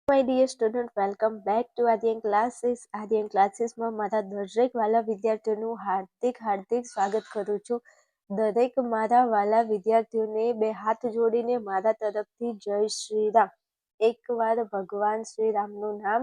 My dear student, welcome back to Aryan classes. Aryan ક્લાસીસમાં મારા દરેક વાલા વિદ્યાર્થીઓનું હાર્દિક સ્વાગત કરું છું. દરેક મારા વાલા વિદ્યાર્થીઓને બે હાથ જોડીને મારા તરફથી જય શ્રી રામ. એકવાર ભગવાન શ્રી રામનું નામ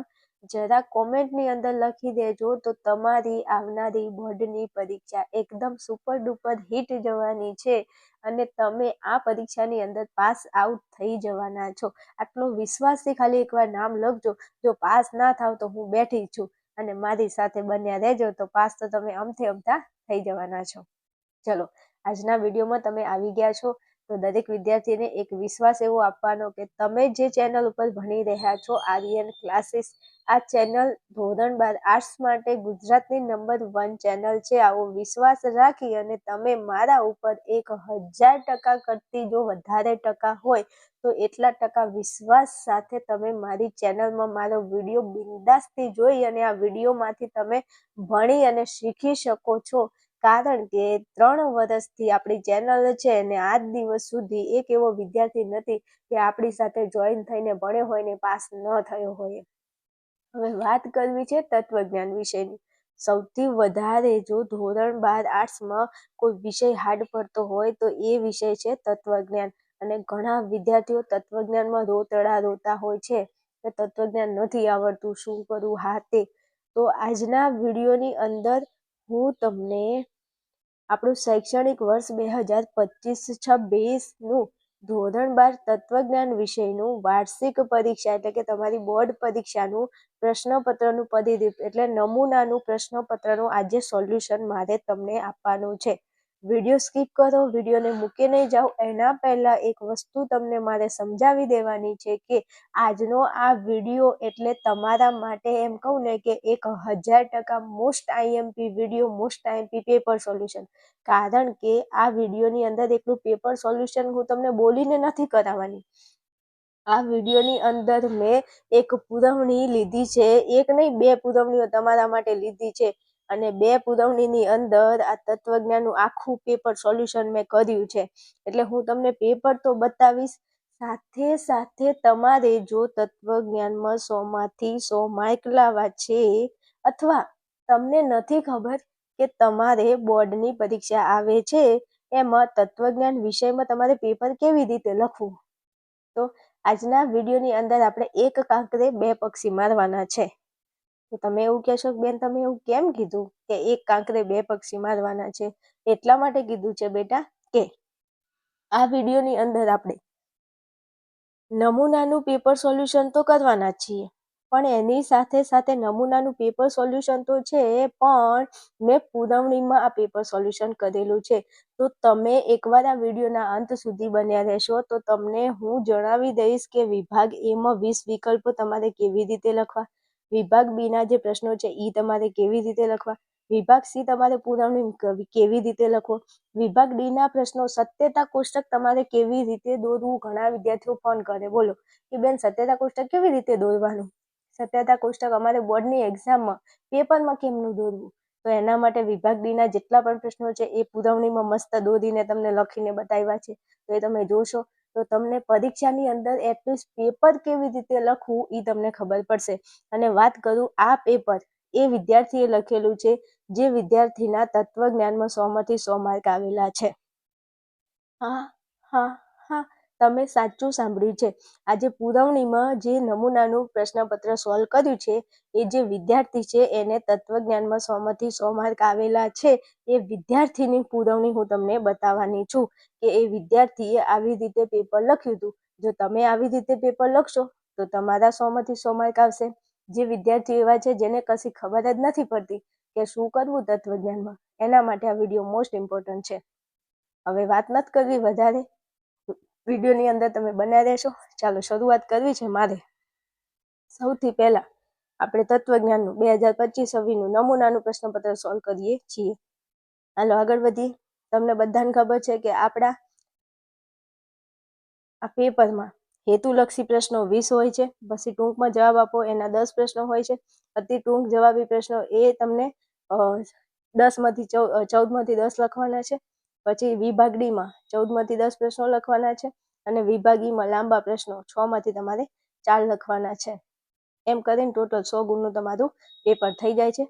જરા કોમેન્ટની અંદર લખી દેજો તો તમારી આવનારી બોર્ડની પરીક્ષા એકદમ સુપર ડુપર હિટ જવાની છે અને તમે આ પરીક્ષાની અંદર પાસ આઉટ થઈ જવાના છો. આટલો વિશ્વાસથી ખાલી એકવાર નામ લખજો. જો પાસ ના થાવ તો હું બેઠી છું અને મારી સાથે બન્યા રહેજો તો પાસ તો તમે અમથા થઈ જવાના છો. ચલો, આજના વિડીયોમાં તમે આવી ગયા છો તો દરેક વિદ્યાર્થીને એક વિશ્વાસ એવો આપવાનો કે તમે જે ચેનલ ઉપર ભણી રહ્યા છો આર્યન ક્લાસીસ, આ ચેનલ ધોરણ 12 આર્ટ્સ માટે ગુજરાતની નંબર 1 ચેનલ છે. આવો વિશ્વાસ રાખી અને તમે મારા ઉપર 1000% કરતી જો વધારે ટકા હોય તો એટલા ટકા વિશ્વાસ સાથે તમે મારી ચેનલમાં મારો વિડીયો બિંદાસથી જોઈ અને આ વિડીયોમાંથી તમે ભણી અને શીખી શકો છો. કારણ કે 3 વર્ષથી આપણી ચેનલ છે અને આજ દિવસ સુધી એક એવો વિદ્યાર્થી નથી કે આપણી સાથે જોઈન થઈને ભણ્યો હોય ને પાસ ન થયો હોય. હવે વાત કરવી છે તત્વજ્ઞાન વિષયની. સૌથી વધારે જો ધોરણ 12 આર્ટ્સમાં કોઈ વિષય હાર્ડ પડતો હોય તો એ વિષય છે તત્વજ્ઞાન. અને ઘણા વિદ્યાર્થીઓ તત્વજ્ઞાનમાં રોતા હોય છે કે તત્વજ્ઞાન નથી આવડતું, શું કરું. હા, તો આજના વિડીયોની અંદર હું તમને આપણું શૈક્ષણિક વર્ષ 2025-26નું ધોરણ 12 તત્વજ્ઞાન વિષયનું વાર્ષિક પરીક્ષા એટલે કે તમારી બોર્ડ પરીક્ષાનું પ્રશ્નપત્રનું પરિરૂપ એટલે નમૂનાનું પ્રશ્નપત્રનું આજે સોલ્યુશન મારે તમને આપવાનું છે. વિડીયો સ્કીપ કરો, વિડીયોને મૂકી નહીં જાઓ. એના પહેલા એક વસ્તુ તમને મારે સમજાવી દેવાની છે કે આજનો આ વિડીયો એટલે તમારા માટે એમ કહું ને કે 1000% most IMP video, most IMP paper solution. કારણ કે આ વિડીયોની અંદર એટલું પેપર સોલ્યુશન હું તમને બોલીને નથી કરાવવાની. આ વિડીયોની અંદર મેં એક પુરવણી લીધી છે, એક નહીં 2 પુરવણીઓ તમારા માટે લીધી છે અને 2 પુરવણીની અંદર આ તત્વજ્ઞાનનું આખું પેપર સોલ્યુશન મેં કર્યું છે. એટલે હું તમને પેપર તો બતાવીશ, સાથે સાથે તમારે જો તત્વજ્ઞાનમાં 100 માંથી 100 માર્ક લાવવા છે અથવા તમને નથી ખબર કે તમારે બોર્ડની પરીક્ષા આવે છે એમાં તત્વજ્ઞાન વિષયમાં તમારે પેપર કેવી રીતે લખવું, તો આજના વિડીયોની અંદર આપણે એક કાંકરે 2 પક્ષી મારવાના છે. તો તમે એવું કહેશો કે બેન તમે એવું કેમ કીધું કે એક કાંકરે 2 પક્ષી મારવાના છે? એટલા માટે કીધું છે બેટા કે આ વિડીયોની અંદર આપણે નમૂનાનું પેપર સોલ્યુશન તો કરવાના જ છીએ, પણ એની સાથે સાથે નમૂનાનું પેપર સોલ્યુશન તો છે પણ મેં પુરવણીમાં આ પેપર સોલ્યુશન કરેલું છે. તો તમે એકવાર આ વિડીયોના અંત સુધી બન્યા રહેશો તો તમને હું જણાવી દઈશ કે વિભાગ એમાં 20 વિકલ્પો તમારે કેવી રીતે લખવા, વિભાગ બીના જે પ્રશ્નો છે એ તમારે કેવી રીતે લખવા, વિભાગ સી તમારે પુરવણી કેવી રીતે લખવો, વિભાગ ડી ના પ્રશ્નો સત્યતા કોષ્ટક તમારે કેવી રીતે દોરવું. ઘણા વિદ્યાર્થીઓ ફોન કરે, બોલો કે બેન સત્યતા કોષ્ટક કેવી રીતે દોરવાનું, સત્યતા કોષ્ટક અમારે બોર્ડની એક્ઝામમાં પેપરમાં કેમનું દોરવું. તો એના માટે વિભાગ ડી ના જેટલા પણ પ્રશ્નો છે એ પુરવણીમાં મસ્ત દોરીને તમને લખીને બતાવ્યા છે. તો એ તમે જોશો તો તમને પરીક્ષાની અંદર એટલીસ્ટ પેપર કેવી રીતે લખવું એ તમને ખબર પડશે. અને વાત કરું આ પેપર એ વિદ્યાર્થીએ લખેલું છે જે વિદ્યાર્થીના તત્વજ્ઞાનમાં 100 માંથી 100 માર્ક આવેલા છે. હા હા હા, તમે સાચું સાંભળ્યું છે. આજે પુરવણીમાં જે નમૂનાનું પ્રશ્નપત્ર સોલ્વ કર્યું છે એ જે વિદ્યાર્થી છે એને તત્વજ્ઞાનમાં 100 માંથી 100 માર્ક આવેલા છે. એ વિદ્યાર્થીની પુરવણી હું તમને બતાવવાની છું કે એ વિદ્યાર્થીએ આવી રીતે પેપર લખ્યું હતું. જો તમે આવી રીતે પેપર લખશો તો તમારા 100 માંથી 100 માર્ક આવશે. જે વિદ્યાર્થીઓ એવા છે જેને કશી ખબર જ નથી પડતી કે શું કરવું તત્વજ્ઞાનમાં, એના માટે આ વિડીયો મોસ્ટ ઇમ્પોર્ટન્ટ છે. હવે વાત નથી કરવી વધારે, વિડીયોની અંદર તમે બન્યા રહેશો. ચાલો શરૂઆત કરવી છે મારે. સૌથી પહેલા આપણે તત્વજ્ઞાનનું 2025-26નું નમૂનાનું પ્રશ્નપત્ર સોલ્વ કરીએ છીએ. હાલો આગળ વધીએ. તમને બધાને ખબર છે કે આપણા આ પેપરમાં હેતુલક્ષી પ્રશ્નો 20 હોય છે, પછી ટૂંકમાં જવાબ આપો એના 10 પ્રશ્નો હોય છે. અતિ ટૂંક જવાબી પ્રશ્નો એ તમને 14 માંથી 10 લખવાના છે. પછી વિભાગ ડીમાં 14 માંથી 10 પ્રશ્નો લખવાના છે અને વિભાગ ઈમાં લાંબા પ્રશ્નો 6 માંથી તમારે 4 લખવાના છે. એમ કરીને ટોટલ 100 ગુણનું તમારું પેપર થઈ જાય છે.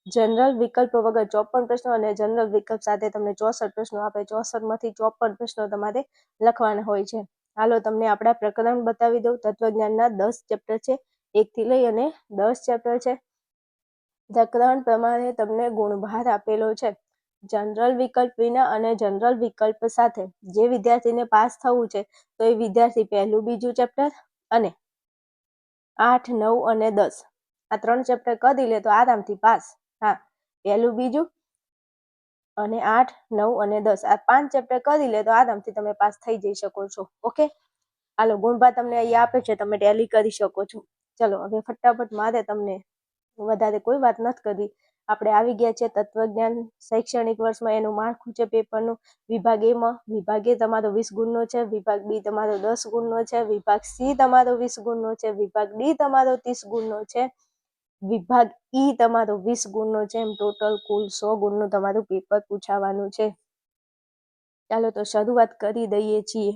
જનરલ વિકલ્પ વગર 54 પ્રશ્નો અને જનરલ વિકલ્પ સાથે તમને 64 પ્રશ્નો આપે. 64માંથી 54 પ્રશ્નો તમારે લખવાના હોય છે. હાલો તમને આપણા પ્રકરણ બતાવી દઉં. તત્વજ્ઞાનના 10 ચેપ્ટર છે, 1 થી લઈ અને 10 ચેપ્ટર છે. પ્રકરણ પ્રમાણે તમને ગુણભાર આપેલો છે. જનરલ વિકલ્પ વિના અને જનરલ વિકલ્પ સાથે જે વિદ્યાર્થીને પાસ થવું છે તો એ વિદ્યાર્થી પહેલું બીજું ચેપ્ટર અને 8, 9 અને 10 આ 3 ચેપ્ટર કરી લે તો આરામથી પાસ. હા, પહેલું બીજું અને 8, 9 અને 10 આ 5 ચેપ્ટર કરી લે તો આરામથી તમે પાસ થઈ જઈ શકો છો. ઓકે, હાલો ગુણભાર તમને અહીંયા આપે છે, તમે ટેલી કરી શકો છો. ચલો હવે ફટાફટ, મારે તમને વધારે કોઈ વાત નથી કરી. આપણે આવી ગયા છે તત્વજ્ઞાન શૈક્ષણિક વર્ષમાં. એનું માળખું છે પેપરનું. વિભાગ એમાં વિભાગ એ તમારો 20 ગુણનો છે, વિભાગ બી તમારો 10 ગુણનો છે, વિભાગ સી તમારો 20 ગુણનો છે, વિભાગ ડી તમારો 30 ગુણનો છે, વિભાગ ઈ તમારો 20 ગુણનો છે. એમ ટોટલ કુલ 100 ગુણનું તમારું પેપર પૂછાવાનું છે. ચાલો તો શરૂઆત કરી દઈએ છીએ.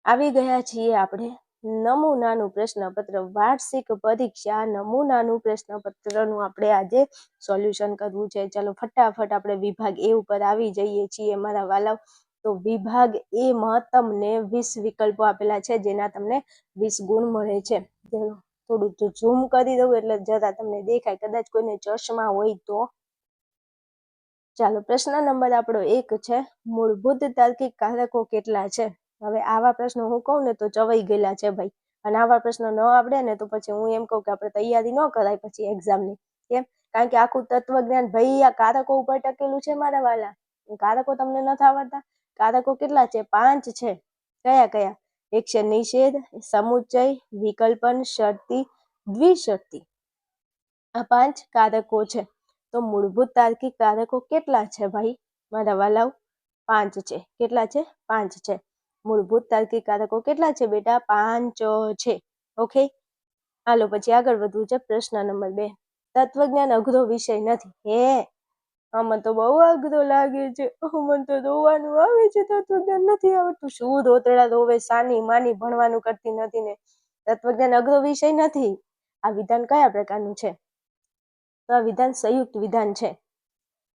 આવી ગયા છીએ આપણે નમૂનાનું પ્રશ્નપત્ર. વાર્ષિક પરીક્ષા નમૂનાનું પ્રશ્નપત્રનું આપણે આજે સોલ્યુશન કરવું છે. ચલો ફટાફટ આપણે વિભાગ એ ઉપર આવી જઈએ છીએ મારા વાલાઓ. તો વિભાગ એમાં તમને 20 વિકલ્પો આપેલા છે, જેના તમને 20 ગુણ મળે છે. થોડું ઝૂમ કરી દઉં એટલે જરા તમને દેખાય, કદાચ કોઈને ચશ્મા હોય તો. ચાલો પ્રશ્ન નંબર આપણો 1 છે, મૂળભૂત તાર્કિક કારકો કેટલા છે? હવે આવા પ્રશ્નો હું કહું ને તો ચવાઈ ગયેલા છે ભાઈ, અને આવા પ્રશ્નો ન આવડે ને તો પછી હું એમ કહું કે આપણે તૈયારી ન કરાય પછી એક્ઝામની. કેમ? કારણ કે આખું તત્વજ્ઞાન ભાઈ આ કારકો ઉપર ટકેલું છે મારા વાલા. કારકો તમને નથી આવડતા? કારકો કેટલા છે? 5 છે. કયા કયા? એક છે નિષેધ, સમુચ્ચય, વિકલ્પન, શરતી, દ્વિશરતી. આ 5 કારકો છે. તો મૂળભૂત તાર્કિક કારકો કેટલા છે ભાઈ મારા વાલાઓ? 5 છે. કેટલા છે? 5 છે. મૂળભૂત તાર્કિક કારકો કેટલા છે બેટા? 5 છે. ઓકે, હાલો પછી આગળ વધવું છે. પ્રશ્ન નંબર 2, તત્વજ્ઞાન અઘરો વિષય નથી. હે, આમાં તો બહુ અઘરો લાગે છે. મને તો રોવાનું આવે છે. તત્વજ્ઞાન નથી આવડતું. શું રોતડા રોવે? સાની માની ભણવાનું કરતી નથી ને. તત્વજ્ઞાન અઘરો વિષય નથી. આ વિધાન કયા પ્રકારનું છે? તો આ વિધાન સંયુક્ત વિધાન છે.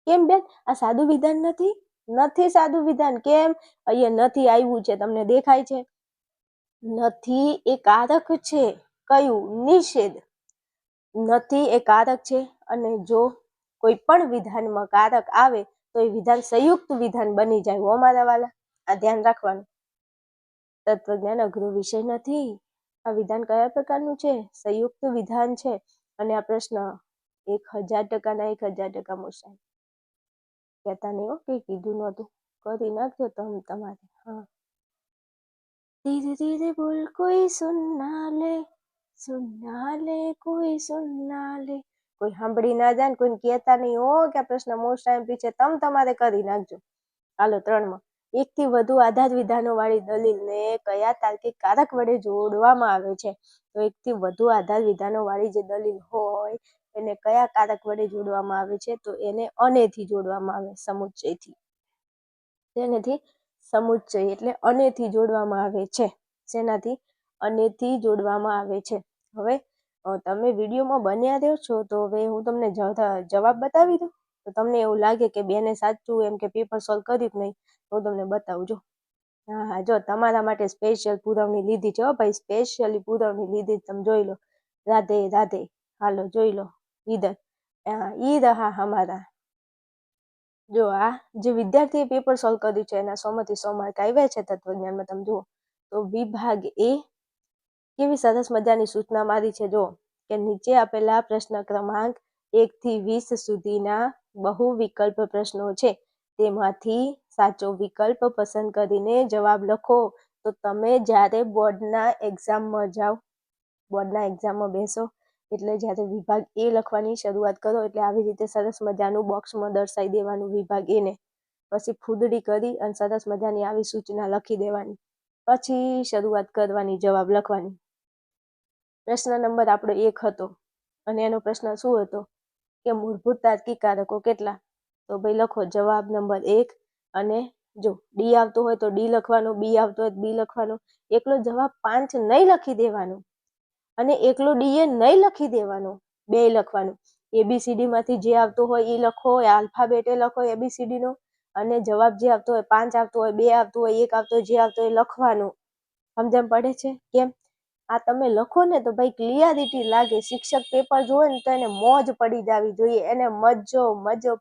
કેમ બેન? આ સાદું વિધાન નથી? નથી સાદું વિધાન. કેમ? અહીંયા નથી આવ્યું છે, તમને દેખાય છે? નથી એ કારક છે. કયું? નિષેધ. નથી એ કારક છે, અને જો કોઈ પણ વિધાનમાં કારક આવે તો એ વિધાન સંયુક્ત વિધાન બની જાય. હો મારા વાલા, આ ધ્યાન રાખવાનું. તત્વજ્ઞાન અઘરો વિષય નથી. આ વિધાન કયા પ્રકારનું છે? સંયુક્ત વિધાન છે. અને આ પ્રશ્ન 1000% ના 1000% મૂછાય. કહેતા નહીં હો કે કીધું નહોતું. કરી નાખજો તમે તમારે. હા, ધીરે ધીરે બોલ કોઈ સુનના લે કોઈ સુનના લે. કોઈ સાંભળી ના જાય ને કોઈને કહેતા નહીં હો કે આ પ્રશ્ન મોસ્ટ ટાઈમ પીછે. તમારે કરી નાખજો. હાલો 3માં, 1 થી વધુ આધાર વિધાનો વાળી દલીલને કયા તાર્કિક કારક વડે જોડવામાં આવે છે? તો 1 થી વધુ આધાર વિધાનો વાળી જે દલીલ હોય એને કયા કારક વડે જોડવામાં આવે છે? તો એને અનેથી જોડવામાં આવે, સમુચ્ચયથી. તેનેથી સમુચ્ચય એટલે અનેથી જોડવામાં આવે છે. શેનાથી? અનેથી જોડવામાં આવે છે. હવે તમે વિડીયોમાં બન્યા રહ્યો છો તો હવે હું તમને જવાબ બતાવી દઉં. તો તમને એવું લાગે કે બેને સાચું એમ કે પેપર સોલ્વ કર્યું કે નહીં, હું તમને બતાવજો. હા, જો તમારા માટે સ્પેશિયલ પુરવણી લીધી છે. ભાઈ સ્પેશિયલી પુરવણી લીધી, તમે જોઈ લો. રાધે રાધે. હાલો જોઈ લો. ઈધર ઈ રહા હમારા. જો આ જે વિદ્યાર્થીએ પેપર સોલ્વ કર્યું છે એના 100માંથી 100 માર્ક આવ્યા છે તત્વજ્ઞાનમાં. તમે જુઓ તો વિભાગ એ કેવી સરસ મજાની સૂચના મારી છે. જો કે નીચે આપેલા પ્રશ્ન ક્રમાંક 1 થી 20 સુધીના બહુ વિકલ્પ પ્રશ્નો છે, તેમાંથી સાચો વિકલ્પ પસંદ કરીને જવાબ લખો. તો તમે જ્યારે બોર્ડના એક્ઝામમાં બેસો એટલે જ્યારે વિભાગ એ લખવાની શરૂઆત કરો એટલે આવી રીતે સરસ મજાનું બોક્સમાં દર્શાવી દેવાનું વિભાગ એને. પછી ફૂદડી કરી અને સરસ મજાની આવી સૂચના લખી દેવાની. પછી શરૂઆત કરવાની જવાબ લખવાની. પ્રશ્ન નંબર આપણો 1 હતો અને એનો પ્રશ્ન શું હતો કે મૂળભૂત તાર્કિક કારકો કેટલા? તો ભાઈ લખો જવાબ નંબર 1 અને જો ડી આવતો હોય તો ડી લખવાનું, બી આવતો હોય તો બી લખવાનું. એકલો જવાબ 5 નહીં લખી દેવાનું અને એકલો ડી એ નહીં લખી દેવાનું, 2 લખવાનું. ABCD માંથી જે આવતો હોય એ લખો, આલ્ફાબેટ એ લખો ABCD નો, અને જવાબ જે આવતો હોય 5 આવતો હોય, 2 આવતો હોય, 1 આવતો હોય, જે આવતો હોય લખવાનું. સમજણ પડે છે? કેમ? આ તમે લખો ને તો ભાઈ ક્લિયરિટી લાગે. શિક્ષક પેપર જોવે ને તો એને મોજ પડી જવી જોઈએ, એને મજો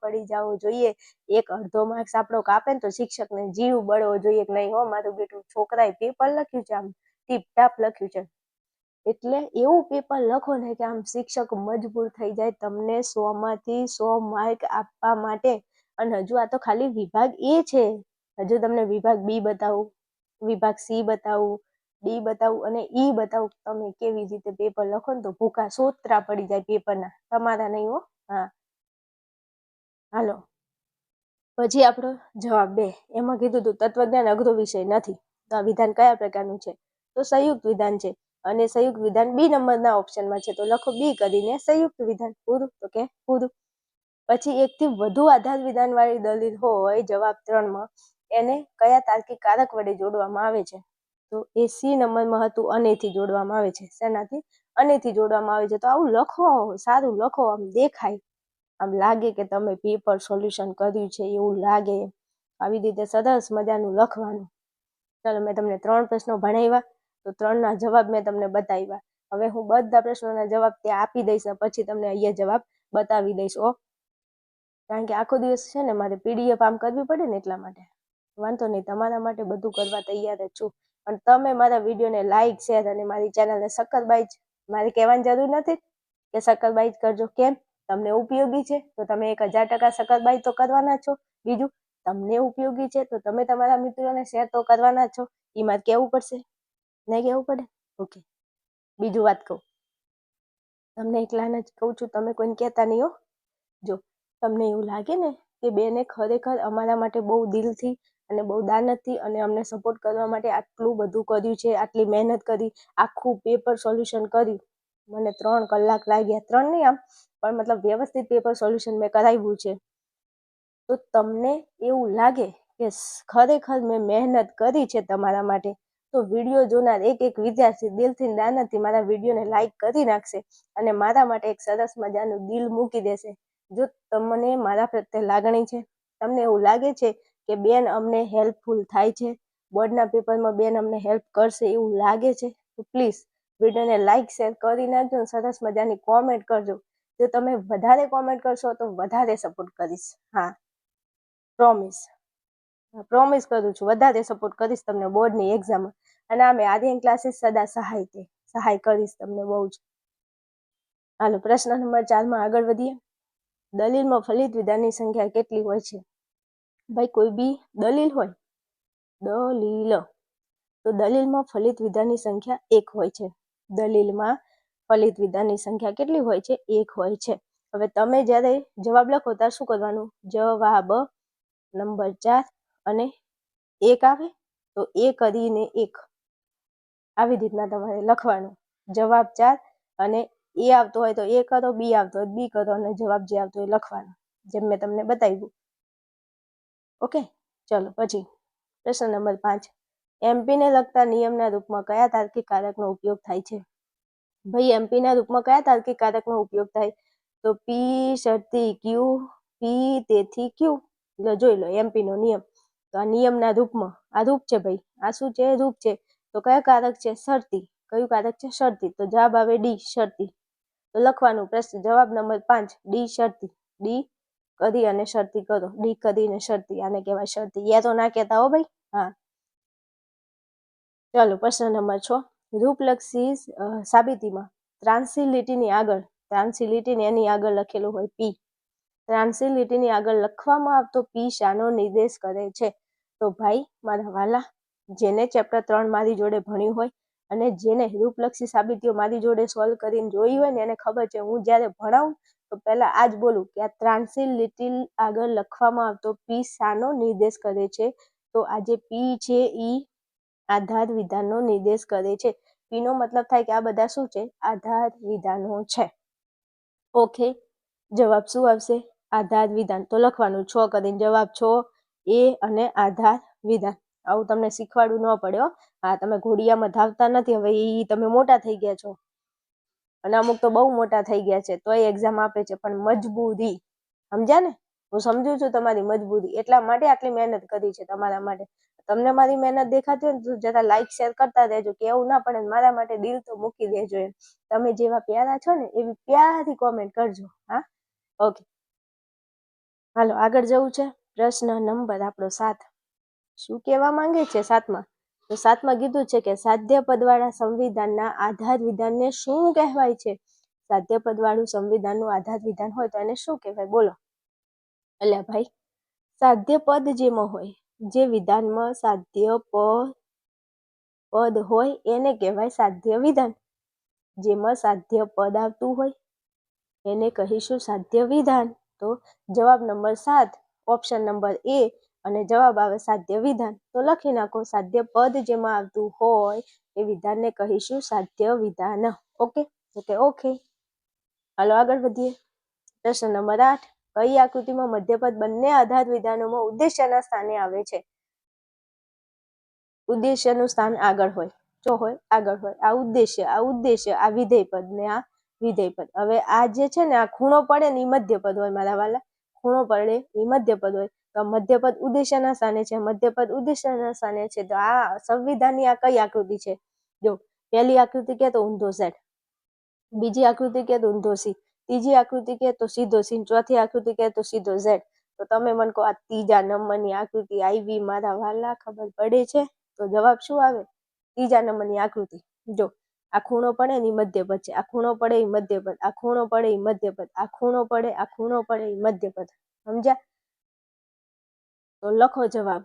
પડી જવો જોઈએ. એક અડધો માર્ક્સ આપણો કાપે ને તો શિક્ષકને જીવ બળવો જોઈએ કે નહીં હો મારું બેટું છોકરાએ પેપર લખ્યું છે, આમ ટીપટાપ લખ્યું છે. એટલે એવું પેપર લખો ને કે આમ શિક્ષક મજબૂર થઈ જાય તમને 100 માંથી 100 માર્ક આપવા માટે. અને હજુ આ તો ખાલી વિભાગ એ છે, હજુ તમને વિભાગ બી બતાવું, વિભાગ સી બતાવું, ડી બતાવું અને ઈ બતાવું. તમે કેવી રીતે પેપર લખો ને તો ભૂકા સોતરા પડી જાય પેપરના, તમારા નહીં હો. હા, હાલો. પછી આપણો જવાબ 2. એમાં કીધું હતું તત્વજ્ઞાન અઘરો વિષય નથી. તો આ વિધાન કયા પ્રકારનું છે? તો સંયુક્ત વિધાન છે. અને સંયુક્ત વિધાન બી નંબરના ઓપ્શનમાં છે, તો લખો બી કરીને સંયુક્ત વિધાન. પૂરું? તો કે પૂરું. પછી 1 થી વધુ આધાર વિધાન વાળી દલીલ હોય જવાબ 3 માં, એને કયા તાર્કિક કારક વડે જોડવામાં આવે છે? તો એ સી નંબરમાં હતું અનેથી જોડવામાં આવે છે. શેનાથી? અનેથી જોડવામાં આવે છે. તો આવું લખો, સારું લખો, આમ દેખાય, આમ લાગે કે તમે પેપર સોલ્યુશન કર્યું છે એવું લાગે. આવી રીતે સરસ મજાનું લખવાનું. ચાલો, મેં તમને 3 પ્રશ્નો ભણાવ્યા, તો 3ના જવાબ મેં તમને બતાવ્યા. હવે હું બધા પ્રશ્નોના જવાબ ત્યાં આપી દઈશ ને પછી તમને અહીંયા જવાબ બતાવી દઈશ. કારણ કે આખો દિવસ છે ને મારે PDF આમ કરવી પડે ને એટલા માટે. વાંધો નહીં, તમારા માટે બધું કરવા તૈયાર જ છું. પણ તમે મારા વિડીયોને લાઈક, શેર અને મારી ચેનલને સબસ્ક્રાઇબ મારે કહેવાની જરૂર નથી કે સબસ્ક્રાઇબ કરજો. કેમ? તમને ઉપયોગી છે તો તમે 1000% સબસ્ક્રાઇબ તો કરવાના છો. બીજું, તમને ઉપયોગી છે તો તમે તમારા મિત્રોને શેર તો કરવાના છો. એમાં કહેવું પડશે? નહીં કહેવું પડે? ઓકે. બીજું વાત કહું, તમને એકલાને જ કહું છું, તમે કોઈને કહેતા નહીં હો. જો તમને એવું લાગે ને કે બેને ખરેખર અમારા માટે બહુ દિલથી અને બહુ દાનતથી અને અમને સપોર્ટ કરવા માટે આટલું બધું કર્યું છે, આટલી મહેનત કરી, આખું પેપર સોલ્યુશન કર્યું, મને 3 કલાક લાગ્યા, 3 નહીં આમ, પણ મતલબ વ્યવસ્થિત પેપર સોલ્યુશન મેં કરાવ્યું છે. તો તમને એવું લાગે કે ખરેખર મેં મહેનત કરી છે તમારા માટે, તો વિડીયો જોનાર એક વિદ્યાર્થી દિલથી દાનતથી મારા વિડીયોને લાઈક કરી નાખશે અને મારા માટે એક સરસ મજાનું દિલ મૂકી દેશે. જો તમને મારા પ્રત્યે લાગણી છે, તમને એવું લાગે છે કે બેન અમને હેલ્પફુલ થાય છે, બોર્ડના પેપરમાં બેન અમને હેલ્પ કરશે એવું લાગે છે, તો પ્લીઝ વિડીયોને લાઈક શેર કરી નાખજો, સરસ મજાની કોમેન્ટ કરજો. જો તમે વધારે કોમેન્ટ કરશો તો વધારે સપોર્ટ કરીશ. હા, પ્રોમિસ કરું છું, વધારે સપોર્ટ કરીશ તમને બોર્ડની એક્ઝામમાં. અને આમે આર્યન ક્લાસીસ સદા સહાય કરીશ તમને બહુ જ. હાલો, પ્રશ્ન નંબર 4 માં આગળ વધીએ. દલીલમાં ફલિત વિધાનની સંખ્યા કેટલી હોય છે? ભાઈ કોઈ બી દલીલ હોય, તો દલીલમાં ફલિત વિધાનની સંખ્યા 1 હોય છે. દલીલમાં ફલિત વિધાનની સંખ્યા કેટલી હોય છે? 1 હોય છે. હવે તમે જ્યારે જવાબ લખો ત્યારે શું કરવાનું? જવાબ નંબર 4 અને 1 આવે તો એ કરીને 1, આવી રીતના તમારે લખવાનું. જવાબ 4 અને એ આવતો હોય તો એ કરો, બી આવતો હોય બી કરો અને જવાબ જે આવતો હોય લખવાનો, જેમ મેં તમને બતાવ્યું. ઓકે, ચલો પછી પ્રશ્ન નંબર 5. એમપીને લગતા નિયમના રૂપમાં કયા તાર્કિક કારકનો ઉપયોગ થાય છે? ભાઈ એમપીના રૂપમાં કયા તાર્કિક કારકનો ઉપયોગ થાય? તો પી શરતી ક્યુ, પી તેથી ક્યુ. જોઈ લો એમપીનો નિયમ. તો આ નિયમના રૂપમાં, આ રૂપ છે ભાઈ, આ શું છે? રૂપ છે. તો કયા કારક છે? શરતી. કયું કારક છે? શરતી. તો જવાબ આવે ડી, શરતી. તો લખવાનું પ્રશ્ન જવાબ નંબર 5 ડી, શરતી. ડી કરી અને શરતી કરો, ડી કરીને શરતી, આને કહેવાય શરતી. યા તો ના કહેતા હો ભાઈ. હા, ચાલો પ્રશ્ન નંબર 6. રૂપલક્ષી સાબિતીમાં ત્રાંસી લીટીની એની આગળ લખેલું હોય પી. ત્રાંસી લીટીની આગળ લખવામાં આવતો પી શાનો નિર્દેશ કરે છે? તો ભાઈ મારા વાલા, જેને ચેપ્ટર 3 મારી જોડે ભણ્યું હોય અને જેને રૂપલક્ષી સાબિતીઓ મારી જોડે સોલ્વ કરીને જોઈ હોય ને એને ખબર છે, હું જ્યારે ભણાવું તો પહેલા આ જ બોલું કે આ ત્રાંસી લીટી આગળ લખવામાં આવતો પી શાનો નિર્દેશ કરે છે? તો આ જે પી છે એ આધાર વિધાનનો નિર્દેશ કરે છે. પી નો મતલબ થાય કે આ બધા શું છે? આધાર વિધાનો છે. ઓકે, જવાબ શું આવશે? આધાર વિધાન. તો લખવાનું 6 કરીને જવાબ 6 એ અને આધાર વિધાન. આવું તમને શીખવાડવું ન પડે હો. હા, તમે ઘોડિયામાં ધાવતા નથી, હવે ઈ તમે મોટા થઈ ગયા છો અને અમુક તો બહુ મોટા થઈ ગયા છે તોય એક્ઝામ આપે છે, પણ મજબૂરી, સમજ્યા ને? હું સમજુ છું તમારી મજબૂરી, એટલા માટે આટલી મહેનત કરી છે તમારા માટે. તમને મારી મહેનત દેખાતી હોય ને તો જરા લાઈક શેર કરતા રહેજો, કે એવું ના પડે મારા માટે દિલ તો મૂકી દેજો એમ. તમે જેવા પ્યારા છો ને એવી પ્યારી કોમેન્ટ કરજો. હા, ઓકે, હાલો આગળ જવું છે. પ્રશ્ન નંબર આપણો 7. શું કહેવા માંગે છે 7માં? તો 7માં કીધું છે કે સાધ્ય પદવાળા સંવિધાનના આધાર વિધાનને શું કહેવાય છે? સાધ્ય પદવાળું સંવિધાનનું આધાર વિધાન હોય તો એને શું કહેવાય? બોલો. એટલે ભાઈ, સાધ્ય પદ જેમાં હોય, જે વિધાનમાં સાધ્ય પદ હોય એને કહેવાય સાધ્ય વિધાન. જેમાં સાધ્ય પદ આવતું હોય એને કહીશું સાધ્ય વિધાન. તો જવાબ નંબર 7, ઓપ્શન નંબર એ, અને જવાબ આવે સાધ્ય વિધાન. તો લખી નાખો, સાધ્ય પદ જેમાં આવતું હોય એ વિધાનને કહીશું સાધ્ય વિધાન. ઓકે ઓકે ઓકે, હાલો આગળ વધીએ. પ્રશ્ન નંબર 8. કઈ આકૃતિમાં મધ્યપદ બંને આધાર વિધાનોમાં ઉદ્દેશ્યના સ્થાને આવે છે? ઉદ્દેશ્યનું સ્થાન આગળ હોય, જો હોય આગળ હોય. આ ઉદ્દેશ્ય, આ વિધેય પદ ને આ વિધેય પદ. હવે આ જે છે ને આ ખૂણો પડે ને એ મધ્યપદ હોય મારા વાલા, ખૂણો પડે એ મધ્યપદ હોય. તો મધ્યપદ ઉદ્દેશ્યના સ્થાને છે, મધ્યપદ ઉદ્દેશ્યના સ્થાને છે. તો આ સંવિધાનની આ કઈ આકૃતિ છે? જો પહેલી આકૃતિ કે તો ઊંધો Z, બીજી આકૃતિ કે તો ઊંધો C, ત્રીજી આકૃતિ કે તો સીધો C, ચોથી આકૃતિ કે તો સીધો Z. તો તમે મને કહો આ ત્રીજા નંબરની આકૃતિ આવી મારા વાલા, ખબર પડે છે? તો જવાબ શું આવે? ત્રીજા નંબરની આકૃતિ. જો આ ખૂણો પડે ને મધ્યપદ છે, આ ખૂણો પડે એ મધ્યપદ, આ ખૂણો પડે એ મધ્યપદ, આ ખૂણો પડે એ મધ્યપદ. સમજ્યા? તો લખો જવાબ.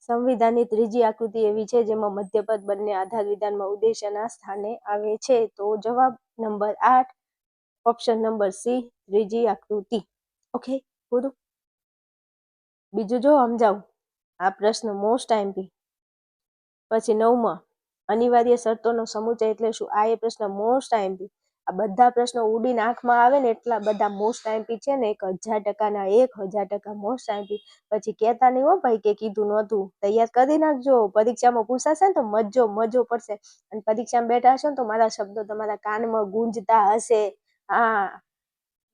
સંવિધાનની ત્રીજી આકૃતિ એવી છે જેમાં મધ્યપદ બંને આધાર વિધાનમાં ઉદ્દેશ્યના સ્થાને આવે છે. તો જવાબ નંબર 8, ઓપ્શન નંબર સી, ત્રીજી આકૃતિ. ઓકે, પૂરું. બીજું જો સમજાવું. આ પ્રશ્ન મોસ્ટ આઈએમપી. પછી 9માં અનિવાર્ય શરતોનો સમુચય એટલે શું? આ એ પ્રશ્ન મોસ્ટ આઈએમપી. આ બધા પ્રશ્નો ઉડીને આંખમાં આવે ને એટલા બધા મોસ્ટ આઈએમપી છે ને, 1000%ના 1000% મોસ્ટ આઈએમપી. પછી કહેતા નહીં હો ભાઈ કે કીધું નહોતું. તૈયાર કરી નાખજો, પરીક્ષામાં પૂછાશે ને તો મજો પડશે. અને પરીક્ષામાં બેઠા હશો ને તો મારા શબ્દો તમારા કાનમાં ગુંજતા હશે. હા,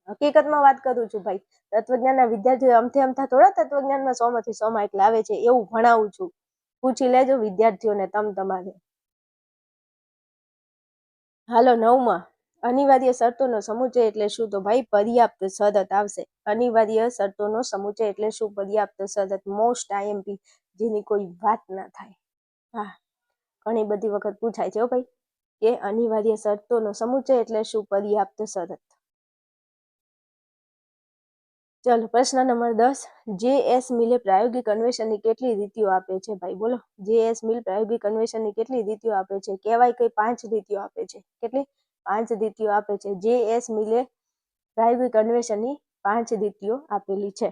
હકીકતમાં વાત કરું છું ભાઈ. તત્વજ્ઞાનના વિદ્યાર્થીઓ અમથા થોડા તત્વજ્ઞાનમાં 100માંથી 100 માર્ક લાવે છે, એવું ભણાવું છું. પૂછી લેજો વિદ્યાર્થીઓને તમારે. હાલો 9માં અનિવાર્ય શરતોનો સમુચય એટલે શું? તો ભાઈ પર્યાપ્ત શરત આવશે. અનિવાર્ય શરતોનો સમુચય એટલે શું? પર્યાપ્ત શરત. મોસ્ટ આઈએમપી, જેની કોઈ વાત ના થાય. હા, ઘણી બધી વખત પૂછાય છે ભાઈ કે અનિવાર્ય શરતોનો સમુચય એટલે શું? પર્યાપ્ત શરત. ચલો પ્રશ્ન નંબર 10. જે.એસ. મિલે પ્રાયોગિક અન્વેષણની કેટલી રીતિઓ આપે છે? ભાઈ બોલો. જે.એસ. મિલ પ્રાયોગિક અન્વેષણની કેટલી રીતિઓ આપે છે? કહેવાય કઈ 5 રીતિઓ આપે છે. કેટલી? 5 રીતિઓ આપે છે. જે.એસ. મિલે પ્રાયોગિક અન્વેષણની 5 રીતિઓ આપેલી છે.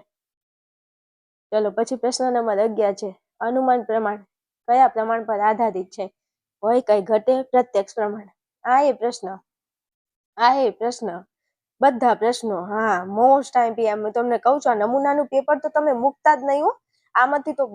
ચલો પછી પ્રશ્ન નંબર 11 છે. અનુમાન પ્રમાણ કયા પ્રમાણ પર આધારિત છે? હોય કઈ ઘટે? પ્રત્યક્ષ પ્રમાણ. આ એ પ્રશ્ન બધા પ્રશ્નો. હા, મોસ્ટ આઈએમપી. તમને કહું છું, આ નમૂનાનું પેપર તો તમે મૂકતા જ નહીં હો. આમાંથી તો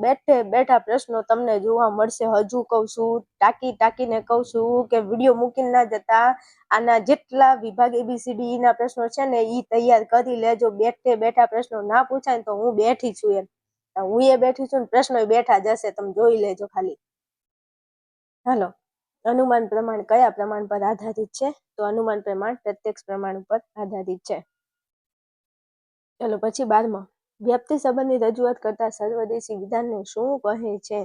બેઠા પ્રશ્નો તમને જોવા મળશે. હજુ કહું છું, ટાંકીને કહું છું કે વિડીયો મૂકીને ના જતા. આના જેટલા વિભાગ ABCD ના પ્રશ્નો છે ને એ તૈયાર કરી લેજો. બેઠા પ્રશ્નો ના પૂછાય ને તો હું બેઠી છું એમ. હું એ બેઠી છું ને પ્રશ્નો બેઠા જ હશે, તમે જોઈ લેજો ખાલી. હાલો, અનુમાન પ્રમાણ કયા પ્રમાણ પર આધારિત છે? તો અનુમાન પ્રમાણ પ્રત્યક્ષ પ્રમાણ ઉપર આધારિત છે. ચલો પછી 12માં વ્યાપ્તિ સંબંધની રજૂઆત કરતા સર્વદેશી વિધાનને શું કહે છે?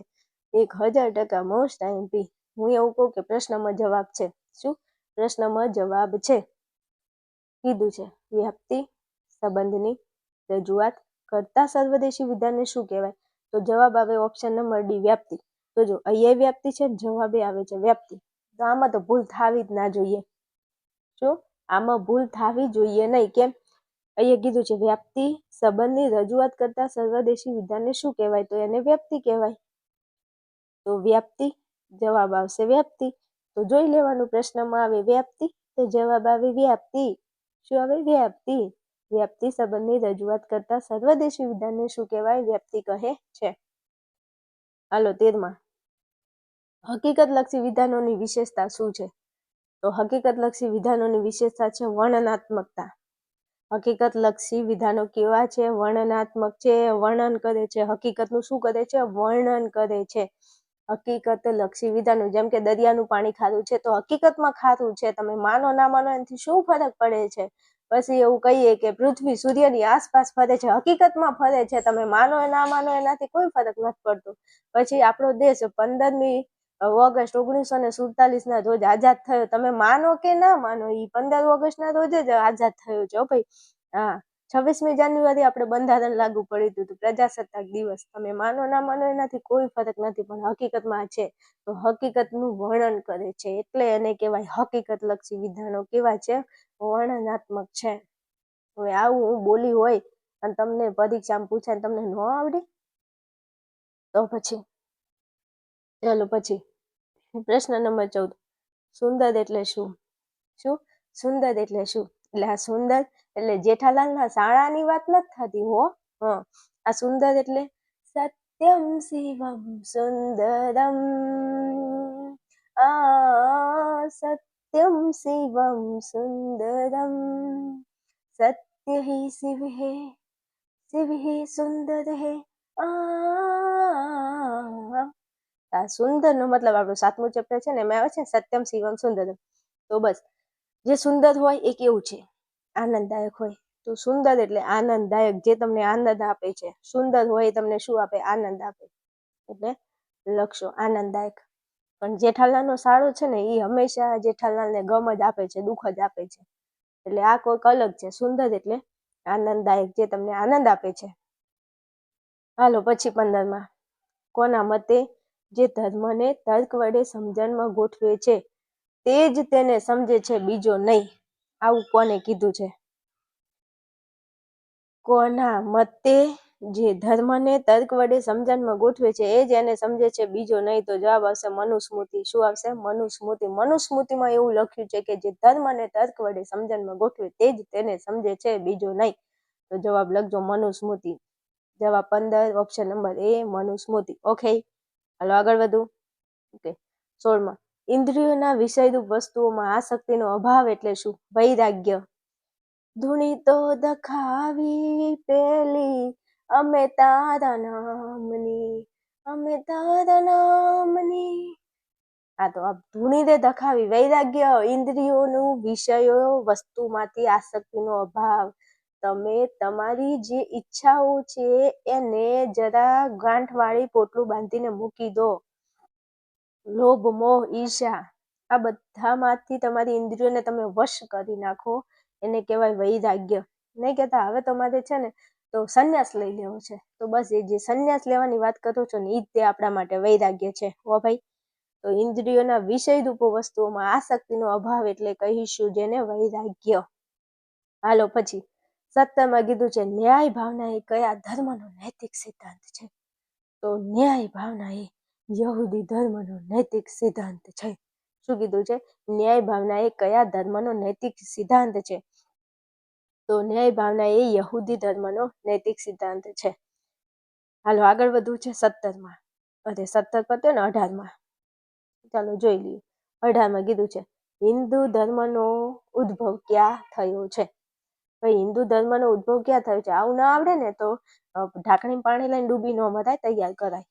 1000% મોસ્ટ આઈએમપી. હું એવું કહું કે પ્રશ્નમાં જવાબ છે. શું પ્રશ્નમાં જવાબ છે? કીધું છે વ્યાપ્તિ સંબંધની રજૂઆત કરતા સર્વદેશી વિધાનને શું કહેવાય? તો જવાબ આવે ઓપ્શન નંબર ડી, વ્યાપ્તિ. તો જો અહીંયા વ્યાપ્તિ છે, જવાબે આવે છે વ્યાપ્તિ. તો આમાં તો ભૂલ થાવી જ ના જોઈએ. શું આમાં ભૂલ થાવી જોઈએ નહીં? કેમ? અહીંયા કીધું છે વ્યાપ્તિ સંબંધની રજૂઆત કરતા સર્વદેશી વિધાનને શું કહેવાય? તો એને વ્યાપ્તિ કહેવાય. તો વ્યાપ્તિ, જવાબ આવશે વ્યાપ્તિ. તો જોઈ લેવાનું, પ્રશ્નમાં આવે વ્યાપ્તિ તો જવાબ આવે વ્યાપ્તિ. શું આવે? વ્યાપ્તિ. વ્યાપ્તિ સંબંધની રજૂઆત કરતા સર્વદેશી વિધાનને શું કહેવાય? વ્યાપ્તિ કહે છે. હાલો 13માં, હકીકતલક્ષી વિધાનોની વિશેષતા શું છે? તો હકીકતલક્ષી વિધાનોની વિશેષતા છે વર્ણનાત્મકતા. હકીકતલક્ષી વિધાનો કેવા છે? વર્ણનાત્મક છે, વર્ણન કરે છે. હકીકતનું શું કરે છે? વર્ણન કરે છે. હકીકતલક્ષી વિધાનો, જેમ કે દરિયાનું પાણી ખારું છે તો હકીકતમાં ખારું છે, તમે માનો ના માનો એનાથી શું ફરક પડે છે? પછી એવું કહીએ કે પૃથ્વી સૂર્યની આસપાસ ફરે છે, હકીકતમાં ફરે છે, તમે માનો ના માનો એનાથી કોઈ ફરક નથી પડતો. પછી આપણો દેશ 15મી ઓગસ્ટ 1947ના રોજ આઝાદ થયો, તમે માનો કે ના માનો, એ 15 ઓગસ્ટના રોજ જ આઝાદ થયો છે. ભાઈ, હા, 26મી જાન્યુઆરી આપણે બંધારણ લાગુ પડ્યું હતું, પ્રજાસત્તાક દિવસ, તમે માનો ના માનો એનાથી કોઈ ફરક નથી, પણ હકીકતમાં છે. તો હકીકતનું વર્ણન કરે છે, એટલે એને કહેવાય હકીકતલક્ષી વિધાનો. કેવા છે? વર્ણનાત્મક છે. હવે આવું હું બોલી હોય અને તમને પરીક્ષામાં પૂછાય તમને ન આવડે તો પછી ચાલો પછી પ્રશ્ન નંબર 14, સુંદર એટલે શું? શું સુંદર એટલે શું? એટલે આ સુંદર એટલે જેઠાલાલના શાળાની વાત નથી થતી હો. આ સુંદર એટલે સત્યમ શિવમ સુંદરમ, સત્યમ શિવમ સુંદરમ, સત્ય હિ શિવ હે, શિવ હિ સુંદર હે. આ સુંદર નો મતલબ આપણું 7મું ચેપ્ટર છે ને, એમાં આવે છે સત્યમ શિવમ સુંદરમ. તો બસ, જે સુંદર હોય એ કેવું છે? આનંદદાયક હોય. તો સુંદર એટલે આનંદદાયક, જે તમને આનંદ આપે છે. સુંદર હોય એ તમને શું આપે? આનંદ આપે. એટલે લખશો આનંદદાયક. પણ જેઠાલાલનો શાળો છે ને, એ હંમેશા જેઠાલાલને ગમ જ આપે છે, દુઃખ જ આપે છે. એટલે આ કોઈક અલગ છે. સુંદર એટલે આનંદદાયક, જે તમને આનંદ આપે છે. હાલો પછી 15માં, કોના મતે જે ધર્મને તર્ક વડે સમજણમાં ગોઠવે છે તે જ તેને સમજે છે, બીજો નહીં. આવું કોને કીધું છે? કોના મતે જે ધર્મને તર્ક વડે સમજણમાં ગોઠવે છે એ જ એને સમજે છે, બીજો નહીં. તો જવાબ આવશે મનુસ્મૃતિ. શું આવશે? મનુસ્મૃતિ. મનુસ્મૃતિમાં એવું લખ્યું છે કે જે ધર્મને તર્ક વડે સમજણમાં ગોઠવે તે જ તેને સમજે છે, બીજો નહીં. તો જવાબ લખજો મનુસ્મૃતિ. જવાબ 15, ઓપ્શન નંબર એ મનુસ્મૃતિ. ઓકે, હાલો આગળ વધુ. ઓકે, 16માં, ઇન્દ્રિયોના વિષયરૂપ વસ્તુઓમાં આસક્તિનો અભાવ એટલે શું? વૈરાગ્ય. ધૂણી તો દખાવી પેલી અમે તારા નામની, અમે તારા નામની. આ તો આ ધૂણીને દખાવી, વૈરાગ્ય, ઇન્દ્રિયોનું વિષયો વસ્તુમાંથી આસક્તિનો અભાવ. તમે તમારી જે ઈચ્છાઓ છે એને જરા ગાંઠવાળી પોટલું બાંધીને મૂકી દો. લોભ, મોહ, ઈર્ષા, આ બધામાંથી તમારી ઇન્દ્રિયોને તમે વશ કરી નાખો, એને કહેવાય વૈરાગ્ય. નહીં કહેતા હવે તમારે છે ને તો સંન્યાસ લઈ લેવો છે, તો બસ એ જે સંન્યાસ લેવાની વાત કરો છો ને એ જ તે આપણા માટે વૈરાગ્ય છે. હો ભાઈ, તો ઇન્દ્રિયોના વિષય રૂપો વસ્તુઓમાં આસક્તિનો અભાવ એટલે કહીશું જેને વૈરાગ્ય. હાલો પછી 17માં કીધું છે ન્યાય ભાવના એ કયા ધર્મનો નૈતિક સિદ્ધાંત છે? તો ન્યાય ભાવના એ યહૂદી ધર્મનો નૈતિક સિદ્ધાંત છે. શું કીધું છે? ન્યાય ભાવના એ કયા ધર્મનો નૈતિક સિદ્ધાંત છે? તો ન્યાય ભાવના એ યહૂદી ધર્મનો નૈતિક સિદ્ધાંત છે. હાલો આગળ વધવું છે 17માં. અરે 17 પત્યો ને 18માં. ચાલો જોઈ લઈએ. 18માં કીધું છે હિન્દુ ધર્મનો ઉદ્ભવ ક્યાં થયો છે? ભાઈ, હિન્દુ ધર્મનો ઉદ્ભવ ક્યાં થયો છે? આવું ના આવડે ને તો ઢાંકણી પાણી લઈને ડૂબી ન મરાય, તૈયાર કરાય.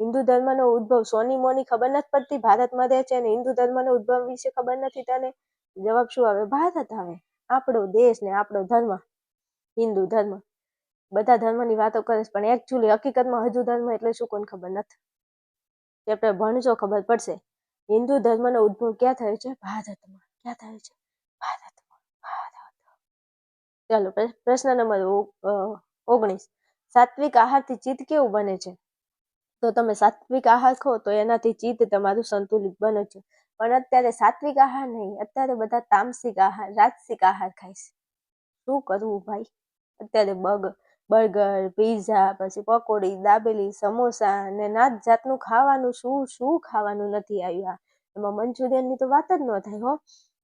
હિન્દુ ધર્મનો ઉદ્ભવ સોની મોની ખબર નથી પડતી, ભારતમાં રહે છે અને હિન્દુ ધર્મનો ઉદ્ભવ વિશે ખબર નથી તને? જવાબ શું આવે? ભારત આવે. આપણો દેશ ને આપણો ધર્મ હિન્દુ ધર્મ. બધા ધર્મની વાતો કરે છે પણ એકચ્યુઅલી હકીકતમાં હજુ ધર્મ એટલે શું કોઈને ખબર નથી. ચેપ્ટર ભણજો ખબર પડશે. હિન્દુ ધર્મનો ઉદ્ભવ ક્યાં થયો છે? ભારતમાં. ક્યાં થયો છે? ભારતમાં. ભારત. ચાલો પ્રશ્ન નંબર 19, સાત્વિક આહારથી ચિત્ત કેવું બને છે? તો તમે સાત્વિક આહાર ખો તો એનાથી ચિત્ત તમારું સંતુલિત બને છે. પણ અત્યારે સાત્વિક આહાર નહીં, અત્યારે બધા તામસિક આહાર, રાજસિક આહાર ખાય છે. શું કરવું ભાઈ? અત્યારે બર્ગર, પીઝા, પછી પકોડી, દાબેલી, સમોસા ને નાત જાતનું ખાવાનું, શું ખાવાનું નથી આવ્યું. એમાં મંચુરિયનની તો વાત જ ન થાય હો.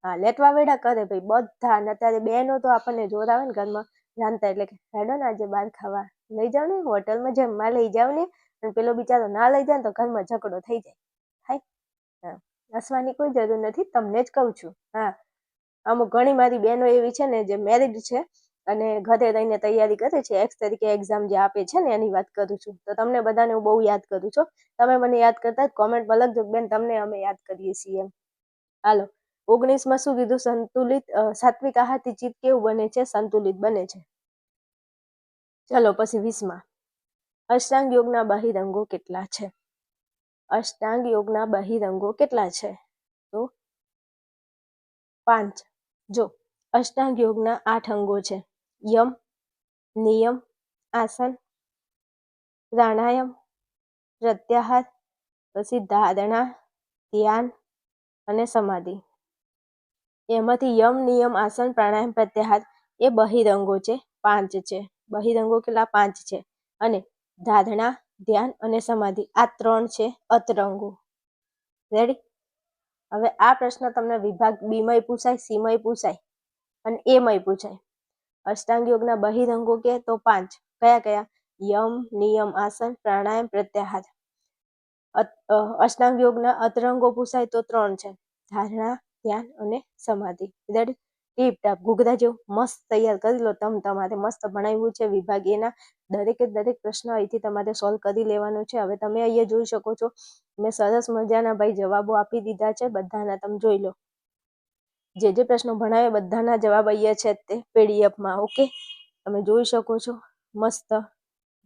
હા, લેટવા વેડા કરે ભાઈ બધા. અને અત્યારે બહેનો તો આપણને જોર આવે ને ઘરમાં જાણતા, એટલે કે હેડો ને આજે બહાર ખાવા લઈ જાવ ને, હોટલમાં જમવા લઈ જાવ ને, અને પેલો બિચારો ના લઈ જાય ને તો ઘરમાં ઝઘડો થઈ જાય. થાય. હા, હસવાની કોઈ જરૂર નથી, તમને જ કહું છું. હા, અમુક ઘણી મારી બહેનો એવી છે ને જે મેરિડ છે અને ઘરે રહીને તૈયારી કરે છે, એક્સ તરીકે એક્ઝામ જે આપે છે ને એની વાત કરું છું. તો તમને બધાને હું બહુ યાદ કરું છું. તમે મને યાદ કરતા કોમેન્ટમાં લખજો બેન તમને અમે યાદ કરીએ છીએ એમ. હાલો, 19માં શું કીધું? સંતુલિત સાત્વિક આહારથી ચિત્ત કેવું બને છે? સંતુલિત બને છે. ચલો પછી 20માં અષ્ટાંગ યોગના બહિરંગો કેટલા છે? અષ્ટાંગ યોગના બહિરંગો કેટલા છે? તો 5. જો અષ્ટાંગ યોગના 8 અંગો છે. યમ, નિયમ, આસન, પ્રાણાયામ, પ્રત્યાહાર, પછી ધારણા, ધ્યાન અને સમાધિ. એમાંથી યમ, નિયમ, આસન, પ્રાણાયામ, પ્રત્યાહાર એ બહિરંગો છે. 5 છે. બહિરંગો કેટલા? 5 છે. અને ધારણા, ધ્યાન અને સમાધિ આ 3 છે અતરંગો. રેડી? હવે આ પ્રશ્ન તમને વિભાગ બી માં પૂછાય, સી માં પૂછાય અને એ માં પૂછાય. અષ્ટાંગ યોગના બહિરંગો કે તો 5. કયા કયા? યમ, નિયમ, આસન, પ્રાણાયામ, પ્રત્યાહાર. અષ્ટાંગ યોગના અતરંગો પૂછાય તો 3 છે. ધારણા, ધ્યાન અને સમાધિ. રેડી? ટીપ ટાપ ઘૂઘરા જેવું મસ્ત તૈયાર કરી લો. તમારે મસ્ત ભણાવ્યું છે વિભાગ એના દરેકે દરેક પ્રશ્ન અહીંથી તમારે સોલ્વ કરી લેવાનો છે. હવે તમે અહીંયા જોઈ શકો છો મેં સરસ મજાના ભાઈ જવાબો આપી દીધા છે બધાના. તમે જોઈ લો જે પ્રશ્નો ભણાવ્યા બધાના જવાબ અહીંયા છે તે પીડીએફમાં. ઓકે, તમે જોઈ શકો છો મસ્ત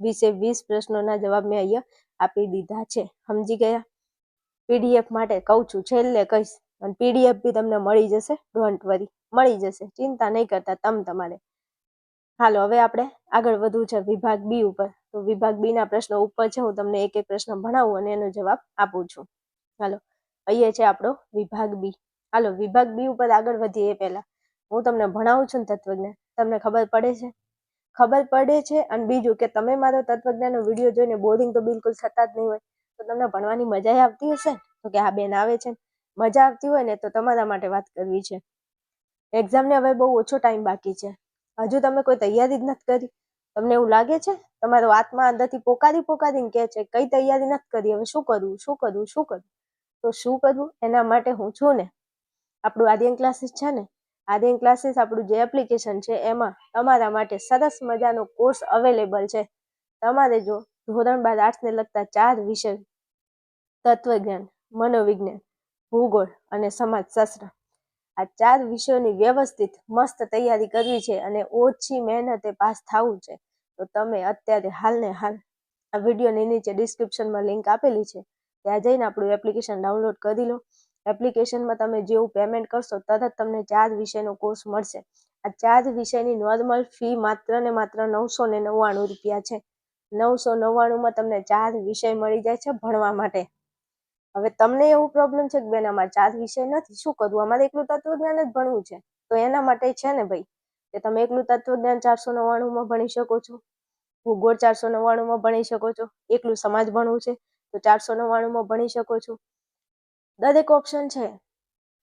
20 પ્રશ્નોના જવાબ મેં અહીંયા આપી દીધા છે. સમજી ગયા? પીડીએફ માટે કહું છું, છેલ્લે કહીશ. અને પીડીએફ બી તમને મળી જશે, ડોન્ટ વરી, મળી જશે, ચિંતા નહીં કરતા તમારે. હાલો, હવે આપણે આગળ વધવું છે વિભાગ બી ઉપર. તો વિભાગ બી ના પ્રશ્નો ઉપર છે. હું તમને એક એક પ્રશ્ન ભણાવું અને એનો જવાબ આપું છું. હાલો, અહીંયા છે આપણો વિભાગ બી. હાલો, વિભાગ બી ઉપર આગળ વધીએ એ પહેલા હું તમને ભણાવું છું ને તત્વજ્ઞાન, તમને ખબર પડે છે? ખબર પડે છે. અને બીજું કે તમે મારો તત્વજ્ઞાનનો વિડીયો જોઈને બોરિંગ તો બિલકુલ થતા જ નહીં હોય, તો તમને ભણવાની મજા આવતી હશે ને? તો કે આ બેન આવે છે, મજા આવતી હોય ને તો તમારા માટે વાત કરવી છે. એક્ઝામને હવે બહુ ઓછો ટાઈમ બાકી છે. હજુ તમે કોઈ તૈયારી જ નથી કરી. તમને એવું લાગે છે? તમારો આત્મા અંદરથી પોકારીને કહે છે કઈ તૈયારી નથી કરી, હવે શું કરવું? તો શું કરવું? એના માટે હું છું ને. આપણું આર્યન ક્લાસીસ છે ને, આર્યન ક્લાસીસ આપણું જે એપ્લિકેશન છે એમાં તમારા માટે સરસ મજાનો કોર્સ અવેલેબલ છે. તમારે જો ધોરણ 12 આર્ટ્સને લગતા 4 વિષય તત્વજ્ઞાન, મનોવિજ્ઞાન, ભૂગોળ અને સમાજશાસ્ત્ર આ 4 વિષયોની વ્યવસ્થિત મસ્ત તૈયારી કરવી છે અને ઓછી મહેનતે પાસ થવું છે, તો તમે અત્યારે હાલને હાલ આ વિડીયોની નીચે ડિસ્ક્રિપ્શનમાં લિંક આપેલી છે, ત્યાં જઈને આપણું એપ્લિકેશન ડાઉનલોડ કરી લો. એપ્લિકેશનમાં તમે જેવું પેમેન્ટ કરશો તરત તમને 4 વિષયનો કોર્સ મળશે. આ 4 વિષયની નોર્મલ ફી માત્ર ને માત્ર 999 રૂપિયા છે. 999માં તમને 4 વિષય મળી જાય છે ભણવા માટે. હવે તમને એવું પ્રોબ્લેમ છે કે બેન અમારે 4 વિષય નથી, શું કરવું? અમારે એકલું તત્વજ્ઞાન જ ભણવું છે. તો એના માટે છે ને ભાઈ કે તમે એકલું તત્વજ્ઞાન 499માં ભણી શકો છો, ભૂગોળ 499માં ભણી શકો છો, એકલું સમાજ ભણવું છે તો 499માં ભણી શકો છો. દરેક ઓપ્શન છે.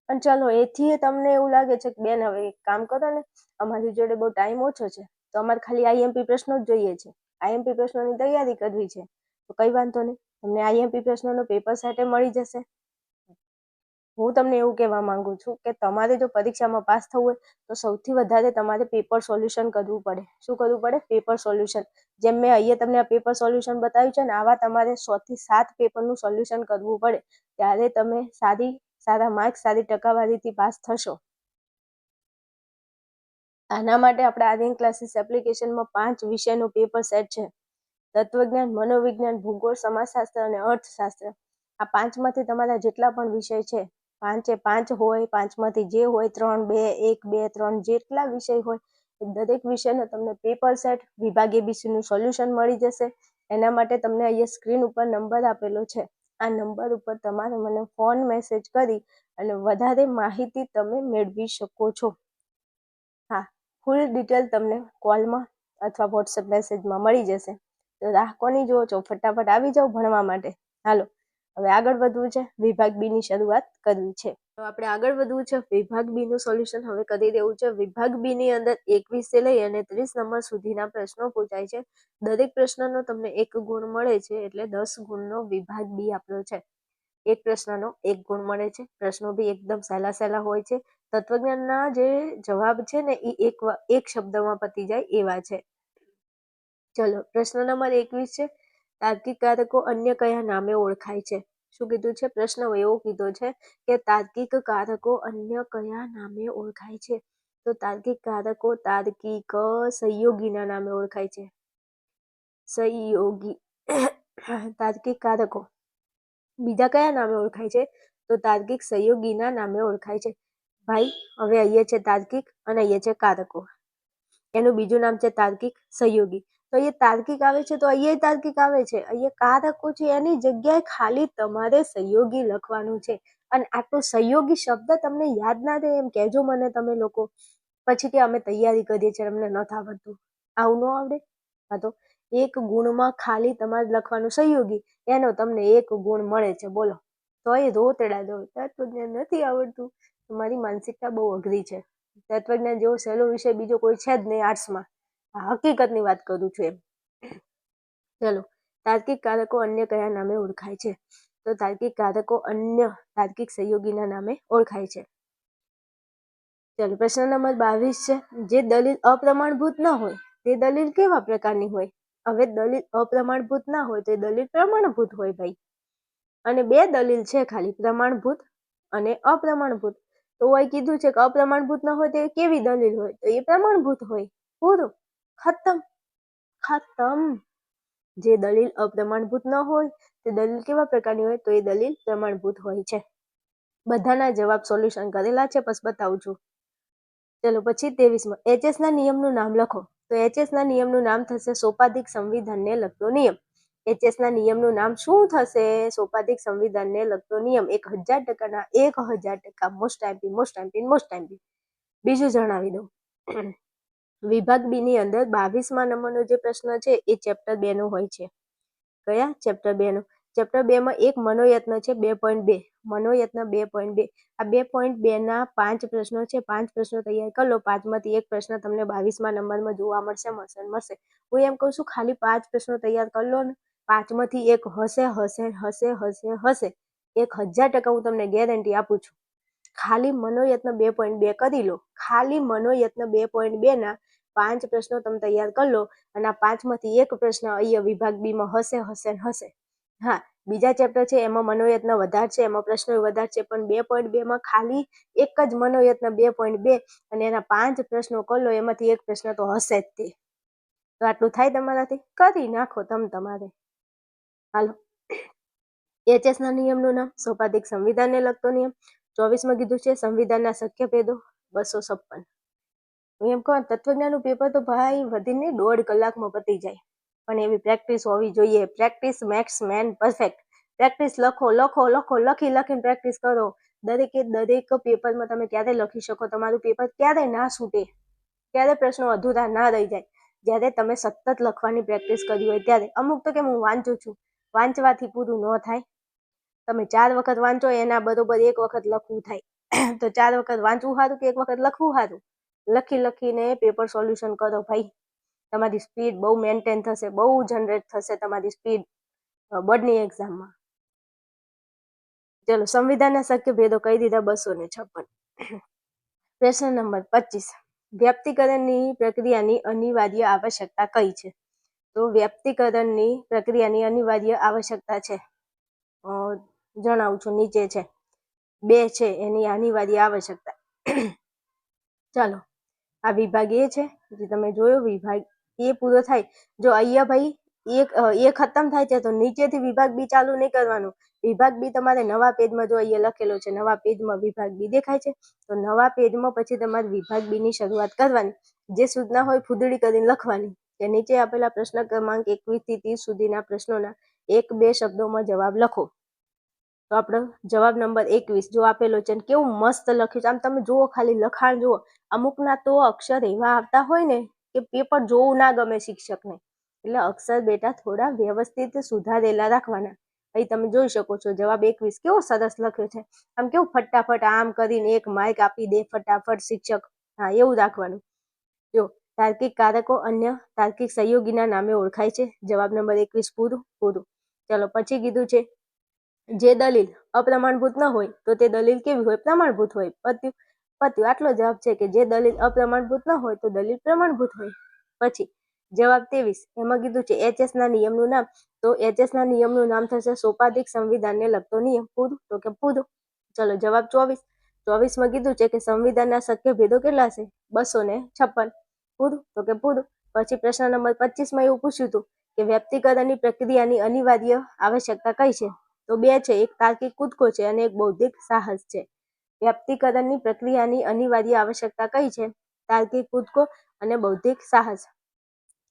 અને ચલો એથી તમને એવું લાગે છે કે બેન હવે એક કામ કરો ને, અમારી જોડે બહુ ટાઈમ ઓછો છે તો અમારે ખાલી આઈએમપી પ્રશ્નો જ જોઈએ છે, આઈએમપી પ્રશ્નોની તૈયારી કરવી છે, તો કઈ વાંધો નહીં, તમને આઈએમપી પ્રશ્નોનો પેપર સેટ મળી જશે. હું તમને એવું કહેવા માંગુ છું કે તમારે જો પરીક્ષામાં પાસ થવું હોય તો સૌથી વધારે તમારે પેપર સોલ્યુશન કરવું પડે. શું કરવું પડે? Paper solution. જેમ મેં અહીંયા તમને આ પેપર સોલ્યુશન બતાવ્યું છે ને, આવા તમારે 100 થી 7 પેપરનું સોલ્યુશન કરવું પડે, ત્યારે તમે સારા માર્ક્સ, સારી ટકાવારીથી પાસ થશો. આના માટે આપણે આર્યન ક્લાસીસ એપ્લિકેશનમાં 5 વિષયનો પેપર સેટ છે. તત્વજ્ઞાન, મનોવિજ્ઞાન, ભૂગોળ, સમાજશાસ્ત્ર અને અર્થશાસ્ત્ર. આ 5માંથી તમારા જેટલા પણ વિષય છે, 5 હોય, 5માંથી જે હોય, 3, 2, 1, 2, 3 જેટલા વિષય હોય એ દરેક વિષયનો તમને પેપર સેટ, વિભાગ એબીસીનું સોલ્યુશન મળી જશે. એના માટે તમને અહીંયા સ્ક્રીન ઉપર નંબર આપેલો છે. આ નંબર ઉપર તમારે મને ફોન મેસેજ કરી અને વધારે માહિતી તમે મેળવી શકો છો. હા, ફૂલ ડિટેલ તમને કોલમાં અથવા વોટ્સએપ મેસેજમાં મળી જશે. તો રાહ કોની જુઓ છો? ફટાફટ આવી જાઓ ભણવા માટે. હાલો, હવે આગળ વધવું છે, વિભાગ બી ની શરૂઆત કરવી છે. તો આપણે આગળ વધવું છે, વિભાગ બી નું સોલ્યુશન હવે કરી દેવું છે. વિભાગ બી ની અંદર 21 થી લઈ અને 30 નંબર સુધીના પ્રશ્નો પૂછાય છે. દરેક પ્રશ્નનો તમને 1 ગુણ મળે છે, એટલે 10 ગુણનો વિભાગ બી આપ્યો છે. એક પ્રશ્નનો 1 ગુણ મળે છે. પ્રશ્નો બી એકદમ સહેલા સહેલા હોય છે. તત્વજ્ઞાનના જે જવાબ છે ને એ એક શબ્દમાં પતી જાય એવા છે. ચલો, પ્રશ્ન નંબર 21 છે, તાર્કિક કારકો અન્ય કયા નામે ઓળખાય છે? શું કીધું છે? પ્રશ્ન એવો કીધો છે કે તાર્કિક કારકો અન્ય કયા નામે ઓળખાય છે? તો તાર્કિક કારકો તાર્કિક સહયોગીના નામે ઓળખાય છે. સહયોગી તાર્કિક કારકો બીજા કયા નામે ઓળખાય છે? તો તાર્કિક સહયોગીના નામે ઓળખાય છે. ભાઈ, હવે અહીંયા છે તાર્કિક અને અહીંયા છે કારકો. એનું બીજું નામ છે તાર્કિક સહયોગી. તો અહીંયા તાર્કિક આવે છે તો અહીંયા તાર્કિક આવે છે. અહીંયા કારકો છે, એની જગ્યાએ ખાલી તમારે સહયોગી લખવાનું છે. અને આટલું સહયોગી શબ્દ તમને યાદ ના રહે એમ કહેજો મને તમે લોકો. પછી કે અમે તૈયારી કરીએ છીએ, અમને નથી આવડતું. આવું ન આવડે? હા, તો 1 ગુણમાં ખાલી તમારે લખવાનું સહયોગી, એનો તમને 1 ગુણ મળે છે. બોલો, તો એ રોતડા દો, તત્વજ્ઞાન નથી આવડતું. તમારી માનસિકતા બહુ અઘરી છે. તત્વજ્ઞાન જેવો સહેલો વિષય બીજો કોઈ છે જ નહીં આર્ટ્સમાં. હકીકતની વાત કરું છું એમ. ચલો, તાર્કિક કારકો અન્ય કયા નામે ઓળખાય છે? તો તાર્કિક કારકો અન્ય તાર્કિક સહયોગીના નામે ઓળખાય છે. ચલો, પ્રશ્ન નંબર 22 છે, જે દલીલ અપ્રમાણભૂત ન હોય તે દલીલ કેવા પ્રકારની હોય? હવે દલીલ અપ્રમાણભૂત ના હોય તો એ દલીલ પ્રમાણભૂત હોય ભાઈ. અને 2 દલીલ છે ખાલી, પ્રમાણભૂત અને અપ્રમાણભૂત. તો અહીં કીધું છે કે અપ્રમાણભૂત ન હોય તો એ કેવી દલીલ હોય? તો એ પ્રમાણભૂત હોય. પૂરું, ખતમ. જે દલીલ અપ્રમાણભૂત ન હોય તે દલીલ કેવા પ્રકારની હોય? તો એ દલીલ પ્રમાણભૂત હોય છે. બધાના જવાબ સોલ્યુશન કરેલા છે, બસ બતાવું છું. ચલો, પછી 23માં HS ના નિયમનું નામ લખો. તો HS ના નિયમનું નામ થશે સોપાધિક સંવિધાનને લગતો નિયમ. HS ના નિયમનું નામ શું થશે? સોપાધિક સંવિધાનને લગતો નિયમ. 1000%ના 1000%. મોસ્ટ આઈમ્પી. બીજું જણાવી દઉં. વિભાગ બી ની અંદર 22મા નંબરનો જે પ્રશ્ન છે એ ચેપ્ટર 2 નો હોય છે. કયા? ચેપ્ટર 2 નો. ચેપ્ટર 2 માં એક મનોયત્ન છે 2.2. મનોયત્ન 2.2. આ 2.2 ના 5 પ્રશ્નો છે. 5 પ્રશ્નો તૈયાર કરી લો. 5માંથી એક પ્રશ્ન તમને 22મા નંબરમાં જોવા મળશે. હું એમ કહું છું, ખાલી 5 પ્રશ્નો તૈયાર કરી લો ને, 5માંથી એક હશે. 1000% હું તમને ગેરંટી આપું છું. ખાલી મનોયત્ન 2.2 કરી લો. ખાલી મનોયત્ન 2.2 ના 5 પ્રશ્નો તમે તૈયાર કરી લો અને આ 5માંથી એક પ્રશ્ન અહીંયા વિભાગ બી માં હશે. હા, બીજા ચેપ્ટર છે એમાં મનોયત્ન વધારે છે, એમાં પ્રશ્નો વધારે છે, પણ 2.2 માં ખાલી એક જ મનોયત્ન 2.2 અને એના 5 પ્રશ્નો કરી લો, એમાંથી એક પ્રશ્ન તો હશે જ તે. તો આટલું થાય તમારાથી? કરી નાખો તમારે. હાલો, HS ના નિયમનું નામ સોપાધિક સંવિધાનને લગતો નિયમ. 24માં કીધું છે સંવિધાનના શક્ય ભેદો. 256. હું એમ કહું, તત્વજ્ઞાનનું પેપર તો ભાઈ વધીને 1.5 કલાકમાં પતી જાય, પણ એવી પ્રેક્ટિસ હોવી જોઈએ. Practice max main perfect. Practice લખીને પ્રેક્ટિસ કરો. દરેક પેપરમાં તમે ક્યારે લખી શકો? તમારું પેપર ક્યારે ના છૂટે, ક્યારે પ્રશ્નો અધૂરા ના રહી જાય? જ્યારે તમે સતત લખવાની પ્રેક્ટિસ કરી હોય ત્યારે. અમુક તો કેમ, હું વાંચું છું, વાંચવાથી પૂરું ન થાય. તમે 4 વખત વાંચો એના બરોબર 1 વખત લખવું થાય. તો 4 વખત વાંચવું સારું કે 1 વખત લખવું સારું? લખીને પેપર સોલ્યુશન કરો ભાઈ. તમારી સ્પીડ બહુ મેન્ટેન થશે, બહુ જનરેટ થશે તમારી સ્પીડ બોર્ડની એક્ઝામમાં. ચલો, સંવિધાનના શક્ય ભેદો કહી દીધા. 256. પ્રશ્ન નંબર 25. વ્યાપ્તિકરણની પ્રક્રિયાની અનિવાર્ય આવશ્યકતા કઈ છે? તો વ્યાપ્તિકરણની પ્રક્રિયાની અનિવાર્ય આવશ્યકતા છે, જણાવું છું, નીચે છે 2 છે એની અનિવાર્ય આવશ્યકતા. ચાલો, આ વિભાગ એ છે જે તમે જોયો. વિભાગ એ પૂરો થાય, જો અહીંયા ભાઈ એ ખતમ થાય છે તો નીચેથી વિભાગ બી ચાલુ નહીં કરવાનું. વિભાગ બી તમારે નવા પેજમાં, જો અહીંયા લખેલો છે નવા પેજમાં વિભાગ બી દેખાય છે, તો નવા પેજમાં પછી તમારે વિભાગ બી ની શરૂઆત કરવાની. જે સૂચના હોય ફૂદડી કરીને લખવાની, કે નીચે આપેલા પ્રશ્ન ક્રમાંક 21 થી 30 સુધીના પ્રશ્નોના 1-2 શબ્દોમાં જવાબ લખો. તો આપણો જવાબ નંબર 21 જો આપેલો છે, કેવું મસ્ત લખ્યું છે. આમ તમે જુઓ, ખાલી લખાણ જુઓ. અમુકના તો અક્ષર એવા આવતા હોય ને કે પેપર જોવું ના ગમે શિક્ષકને. એટલે અક્ષર બેટા થોડા વ્યવસ્થિત સુધારેલા રાખવાના. અહીં તમે જોઈ શકો છો જવાબ 21 કેવો સરસ લખ્યો છે. આમ કેવું ફટાફટ આમ કરીને એક માઇક આપી દે ફટાફટ શિક્ષક. હા, એવું રાખવાનું. જો તાર્કિક કારકો અન્ય તાર્કિક સહયોગીના નામે ઓળખાય છે. જવાબ નંબર 21 પૂરું. ચલો પછી કીધું છે જે દલીલ અપ્રમાણભૂત ન હોય તો તે દલીલ કેવી હોય? પ્રમાણભૂત હોય. પત્યું. આટલો જવાબ છે કે જે દલીલ અપ્રમાણભૂત ન હોય તો દલીલ પ્રમાણભૂત હોય. પછી જવાબ 23 એમાં કીધું છે HS ના નિયમનું નામ. તો HS ના નિયમનું નામ થશે સોપાધિક સંવિધાનને લગતો નિયમ. પૂરું. તો કે પૂરું. ચલો જવાબ 24માં કીધું છે કે સંવિધાનના શક્ય ભેદો કેટલા છે? 256. પૂરું. તો કે પૂરું. પછી પ્રશ્ન નંબર 25માં એવું પૂછ્યું હતું કે વ્યક્તિકરણની પ્રક્રિયાની અનિવાર્ય આવશ્યકતા કઈ છે? તો બે છે, એક તાર્કિક કૂદકો છે અને એક બૌદ્ધિક સાહસ છે. વ્યક્તિકરણની પ્રક્રિયાની અનિવાર્ય આવશ્યકતા કઈ છે? તાર્કિક કૂદકો અને બૌદ્ધિક સાહસ.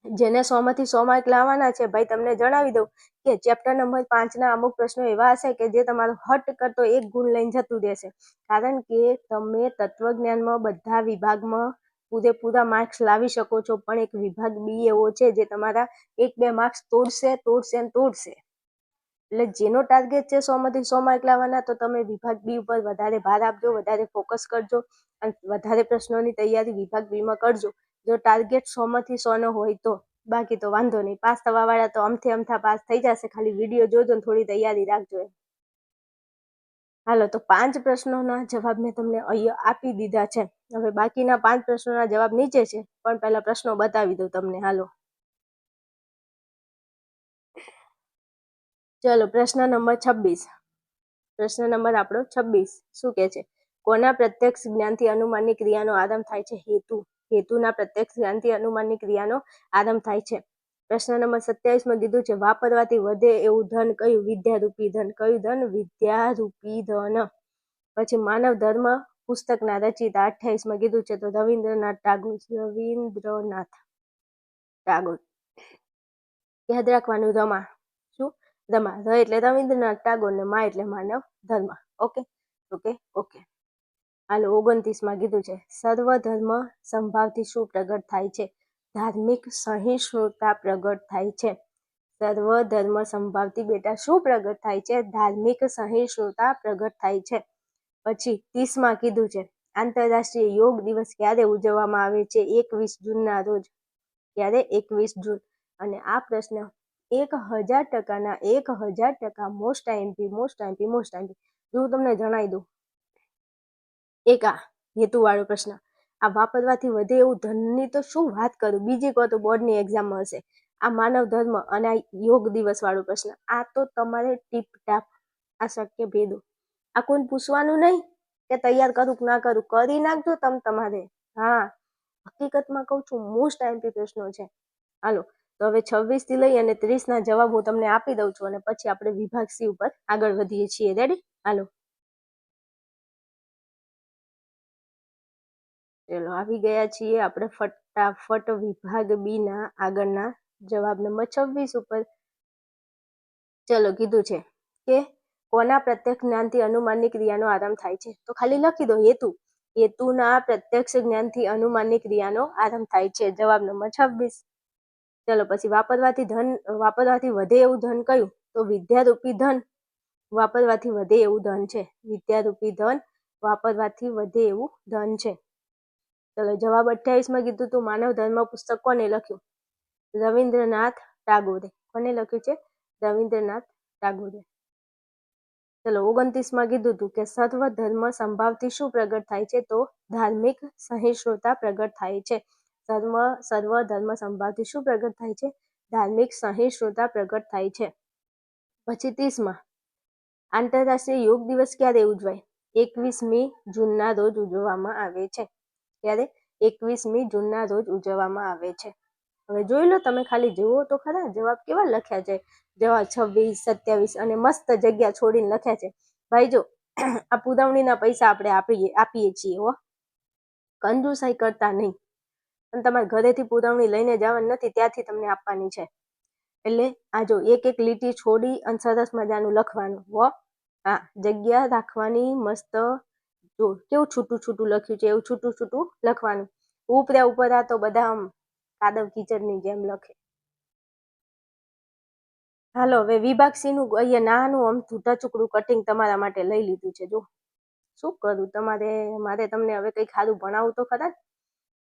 જેને 100માંથી 100 માર્ક લાવવાના છે ભાઈ તમને જણાવી દઉં કે ચેપ્ટર નંબર 5ના અમુક પ્રશ્નો એવા હશે કે જે તમારો હટ કરતો 1 ગુણ લઈને જતું રહેશે. કારણ કે તમે તત્વજ્ઞાનમાં બધા વિભાગમાં પૂરેપૂરા માર્ક્સ લાવી શકો છો, પણ એક વિભાગ બી એવો છે જે તમારા 1-2 માર્ક્સ તોડશે. એટલે જેનો ટાર્ગેટ છે 100માંથી 100 માર્ક લાવવાના, તો તમે વિભાગ બી ઉપર વધારે ભાર આપજો, વધારે ફોકસ કરજો અને વધારે પ્રશ્નોની તૈયારી વિભાગ બીમાં કરજો. જો ટાર્ગેટ 100માંથી 100 નો હોય તો. બાકી તો વાંધો નહીં, પાસ થવા વાળા તો અમથા પાસ થઈ જશે. ખાલી વિડીયો જોજો ને થોડી તૈયારી રાખજો. હાલો, તો 5 પ્રશ્નોના જવાબ મેં તમને અહીંયા આપી દીધા છે. હવે બાકીના 5 પ્રશ્નોના જવાબ નીચે છે, પણ પહેલા પ્રશ્નો બતાવી દઉં તમને. હાલો, ચલો પ્રશ્ન નંબર 26. પ્રશ્ન નંબર આપણો 26 શું કહે છે? કોના પ્રત્યક્ષ જ્ઞાનથી અનુમાનની ક્રિયાનો આરંભ થાય છે? હેતુના પ્રત્યક્ષ જ્ઞાનથી અનુમાનની ક્રિયાનો આરંભ થાય છે. પ્રશ્ન નંબર 27માં કીધું છે વાપરવાથી વધે એવું ધન કયું? વિદ્યારૂપી ધન. કયું ધન? વિદ્યારૂપી ધન. પછી માનવ ધર્મ પુસ્તકના રચયિતા 28માં કીધું છે તો રવિન્દ્રનાથ ટાગોર. યાદ રાખવાનું રમા. શું? રમા. ર એટલે રવિન્દ્રનાથ ટાગોર ને મા એટલે માનવ ધર્મ. ઓકે. હાલો, 29માં કીધું છે સર્વધર્મ સંભાવથી શું પ્રગટ થાય છે? ધાર્મિક સહિષ્ણુતા પ્રગટ થાય છે. સર્વધર્મ સંભાવથી બેટા શું પ્રગટ થાય છે? ધાર્મિક સહિષ્ણુતા પ્રગટ થાય છે. પછી 30માં કીધું છે આંતરરાષ્ટ્રીય યોગ દિવસ ક્યારે ઉજવવામાં આવે છે? 21 જૂનના રોજ. ક્યારે? 21 જૂન. અને આ પ્રશ્ન 1000% મોસ્ટ આઈએમપી. જો હું તમને જણાવી દઉં એક આ હેતુવાળો પ્રશ્ન, આ વાપરવાથી વધે એવું ધનની તો શું વાત કરું, બીજી કહો તો બોર્ડની એક્ઝામમાં હશે. આ માનવ ધર્મ અને આ યોગ દિવસ વાળો પ્રશ્ન, આ તો તમારે ટીપ ટાપ આ શક્ય ભેદો. આ કોઈ પૂછવાનું નહીં કે તૈયાર કરું કે ના કરું, કરી નાખજો તમારે. હા, હકીકતમાં કહું છું મોસ્ટ આઈએમપી પ્રશ્નો છે. હાલો, તો હવે 26 થી લઈ અને 30ના જવાબ હું તમને આપી દઉં છું અને પછી આપણે વિભાગ સી ઉપર આગળ વધીએ છીએ. રેડી? હાલો, ચલો આવી ગયા છીએ આપણે ફટાફટ વિભાગ બી ના આગળના જવાબ નંબર 26 ઉપર. ચલો કીધું છે કે કોના પ્રત્યક્ષ જ્ઞાનથી અનુમાનની ક્રિયાનો આરંભ થાય છે? તો ખાલી લખી દો હેતુના પ્રત્યક્ષ જ્ઞાનથી અનુમાનની ક્રિયાનો આરંભ થાય છે. જવાબ નંબર 26. ચલો પછી વાપરવાથી વધે એવું ધન કયું? તો વિદ્યારૂપી ધન વાપરવાથી વધે એવું ધન છે. વિદ્યારૂપી ધન વાપરવાથી વધે એવું ધન છે. ચલો જવાબ 28માં કીધું તું માનવ ધર્મ પુસ્તક કોને લખ્યું? રવિન્દ્રનાથ ટાગોરે. કોને લખ્યું છે? રવિન્દ્રનાથ ટાગોરે. ચલો 29માં કીધું તું કે સર્વ ધર્મ સંભાવથી શું પ્રગટ થાય છે? તો ધાર્મિક સહિષ્ણુતા પ્રગટ થાય છે. સર્વ ધર્મ સંભાવથી શું પ્રગટ થાય છે? ધાર્મિક સહિષ્ણુતા પ્રગટ થાય છે. પછી 30માં આંતરરાષ્ટ્રીય યોગ દિવસ ક્યારે ઉજવાય? 21મી જૂનના રોજ ઉજવવામાં આવે છે. ત્યારે 21મી જૂનના રોજ ઉજવવામાં આવે છે. હવે જોઈ લો, તમે ખાલી જુઓ તો ખરા જવાબ કેવા લખ્યા છે. જવાબ 26, 27 અને મસ્ત જગ્યા છોડીને લખ્યા છે. ભાઈ જો આ પુરવણીના પૈસા આપણે આપીએ છીએ હો, કંજુસાઈ કરતા નહીં. અને તમારે ઘરેથી પુરવણી લઈને જવાની નથી, ત્યાંથી તમને આપવાની છે. એટલે આ જો એક લીટી છોડી અને સરસ મજાનું લખવાનું હો. હા, જગ્યા રાખવાની મસ્ત. જો કેવું છૂટું લખ્યું છે, એવું છૂટું લખવાનું. ઉપર આ તો બધા કાદવ કીચડની જેમ લખે. હાલો હવે વિભાગ સી નું અહીંયા નાનું અમથું ટચુકડું કટિંગ તમારા માટે લઈ લીધું છે. જો શું કરું મારે તમને હવે કંઈ ખાધું ભણાવું તો ખરા.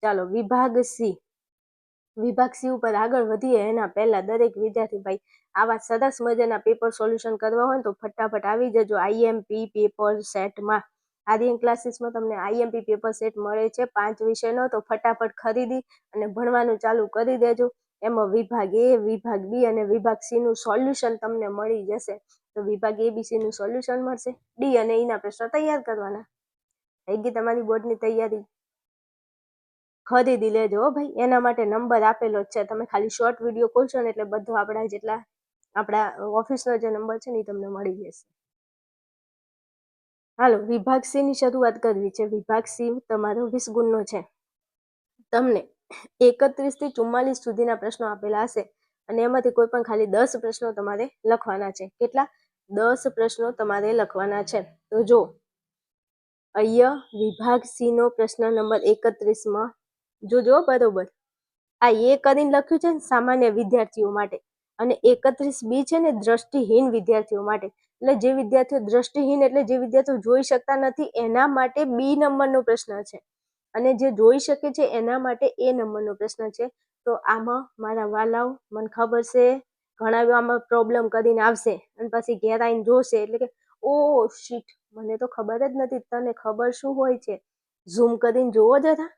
ચાલો વિભાગ સી ઉપર આગળ વધીએ એના પહેલા દરેક વિદ્યાર્થી ભાઈ આવા સરસ મજાના પેપર સોલ્યુશન કરવા હોય તો ફટાફટ આવી જજો આઈએમપી પેપર સેટમાં. આર્યન ક્લાસીસમાં તમને આઈએમપી પેપર સેટ મળે છે 5 વિષયનો, તો ફટાફટ ખરીદી અને ભણવાનું ચાલુ કરી દેજો. એમાં વિભાગ એ, વિભાગ બી અને વિભાગ સી નું સોલ્યુશન તમને મળી જશે. તો વિભાગ એ બી સી નું સોલ્યુશન મળશે, ડી અને ઈના પ્રશ્નો તૈયાર કરવાના. થઈ ગઈ તમારી બોર્ડની તૈયારી. ખરીદી લેજો ભાઈ, એના માટે નંબર આપેલો જ છે. તમે ખાલી શોર્ટ વિડીયો ખોલશો ને એટલે બધો આપણા ઓફિસનો જે નંબર છે ને એ તમને મળી જશે. હાલો વિભાગ સી ની શરૂઆત કરવી છે. વિભાગ સી તમારો 20 ગુણનો છે. તમને 31 થી 44 સુધીના પ્રશ્નો આપેલા હશે અને એમાંથી કોઈ પણ ખાલી 10 પ્રશ્નો તમારે લખવાના છે. કેટલા? 10 પ્રશ્નો તમારે લખવાના છે. તો જો અહીંયા વિભાગ સી નો પ્રશ્ન નંબર 31માં જોજો બરોબર. આ એ કરીને લખ્યું છે ને સામાન્ય વિદ્યાર્થીઓ માટે, અને 31 બી છે ને દ્રષ્ટિહીન વિદ્યાર્થીઓ માટે. એટલે જે વિદ્યાર્થીઓ દ્રષ્ટિહીન એટલે જે વિદ્યાર્થીઓ જોઈ શકતા નથી એના માટે બી નંબરનો પ્રશ્ન છે, અને જે જોઈ શકે છે એના માટે એ નંબરનો પ્રશ્ન છે. તો આમાં મારા વાલાઓ મને ખબર છે ઘણા આમાં પ્રોબ્લેમ કરીને આવશે અને પછી ઘેર આવીને જોશે એટલે કે ઓ શીટ, મને તો ખબર જ નથી. તને ખબર શું હોય છે? ઝૂમ કરીને જોવો જરા.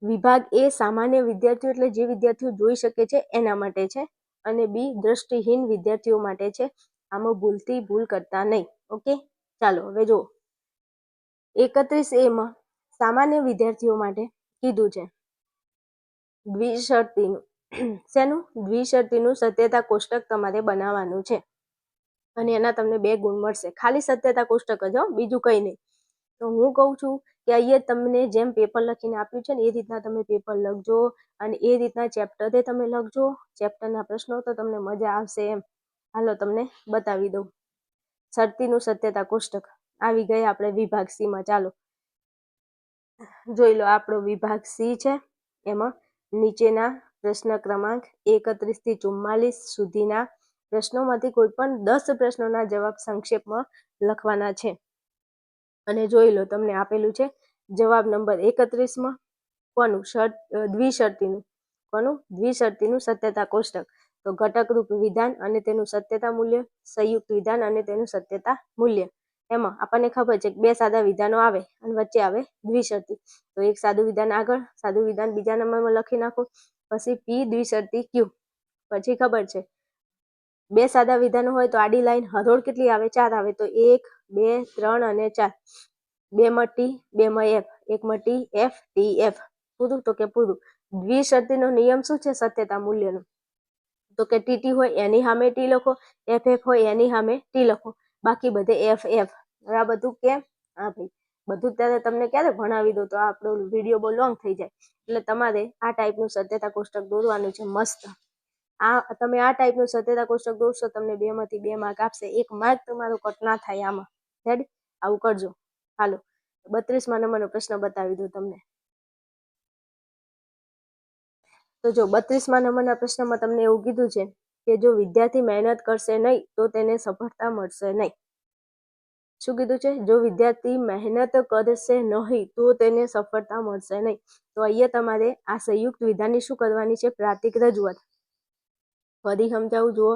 વિભાગ એ સામાન્ય વિદ્યાર્થીઓ એટલે જે વિદ્યાર્થીઓ જોઈ શકે છે એના માટે છે, અને બી દ્રષ્ટિહીન વિદ્યાર્થીઓ માટે છે. આમાં ભૂલ કરતા નહીં. ઓકે ચાલો હવે જો 31 એમાં સામાન્ય વિદ્યાર્થીઓ માટે કીધું છે દ્વિશર્તીનું સત્યતા કોષ્ટક તમારે બનાવવાનું છે અને એના તમને 2 ગુણ મળશે. ખાલી સત્યતા કોષ્ટક જ, બીજું કંઈ નહીં. તો હું કહું છું કે અહીંયા તમને જેમ પેપર લખીને આપ્યું છે ને એ રીતના તમે પેપર લખજો અને એ રીતના ચેપ્ટરે તમે લખજો. ચેપ્ટરના પ્રશ્નો તો તમને મજા આવશે એમ. હાલો તમને બતાવી દઉં. શરતીનું સત્યતા કોષ્ટક આવી ગયા આપણે વિભાગ સી માં. ચાલો જોઈ લો, આપણો વિભાગ સી છે. એમાં નીચેના પ્રશ્ન ક્રમાંક 31 થી 44 સુધીના પ્રશ્નોમાંથી કોઈ પણ 10 પ્રશ્નોના જવાબ સંક્ષેપમાં લખવાના છે. અને જોઈ લો તમને આપેલું છે જવાબ નંબર 31માં કોનું? દ્વિશર્તીનું સત્યતા કોષ્ટક. તો ઘટકરૂપ વિધાન અને તેનું સત્યતા મૂલ્ય, સંયુક્ત વિધાન અને તેનું સત્યતા મૂલ્ય. એમાં આપણને ખબર છે કે 2 સાદા વિધાનો આવે અને વચ્ચે આવે દ્વિશર્તી. તો એક સાદું વિધાન આગળ, સાદું વિધાન બીજા નંબરમાં લખી નાખો, પછી પી દ્વિશર્તી ક્યુ. પછી ખબર છે 2 સાદા વિધાનો હોય તો આડી લાઈન હરોળ કેટલી આવે? 4 આવે. તો 1, 2, 3 અને 4. 2 માં ટી, 2 માં એફ, 1 માં ટી એફ, ટી એફ. પૂરું? તો કે પૂરું. દ્વિશર્તીનો નિયમ શું છે સત્યતા મૂલ્યનો? તો કે ટીટી હોય એની સામે ટી લખો, એફ એફ હોય એની સામે ટી લખો, બાકી બધે એફ એફ. હવે આ બધું કેમ? હા ભાઈ, બધું ત્યારે તમને ક્યારે ભણાવી દો તો આપણો વિડીયો બહુ લોંગ થઈ જાય. એટલે તમારે આ ટાઈપનું સત્યતા કોષ્ટક દોરવાનું છે મસ્ત. તમે આ ટાઈપનું સત્યતા કોષ્ટક દોરશો તમને 2 માંથી 2 માર્ક આપશે. 1 માર્ક તમારો કટ ના થાય આમાં. રેડી? આવું કરજો. હાલો 32માં નંબરનો પ્રશ્ન બતાવી દઉં તમને. તો જો 32માં નંબરના પ્રશ્નમાં તમને એવું કીધું છે કે જો વિદ્યાર્થી મહેનત કરશે નહીં તો તેને સફળતા મળશે નહીં. શું કીધું છે? જો વિદ્યાર્થી મહેનત કરશે નહીં તો તેને સફળતા મળશે નહીં. તો અહીંયા તમારે આ સંયુક્ત વિધાનની શું કરવાની છે? પ્રાતિક રજૂઆત. ફરી સમજાવું, જુઓ.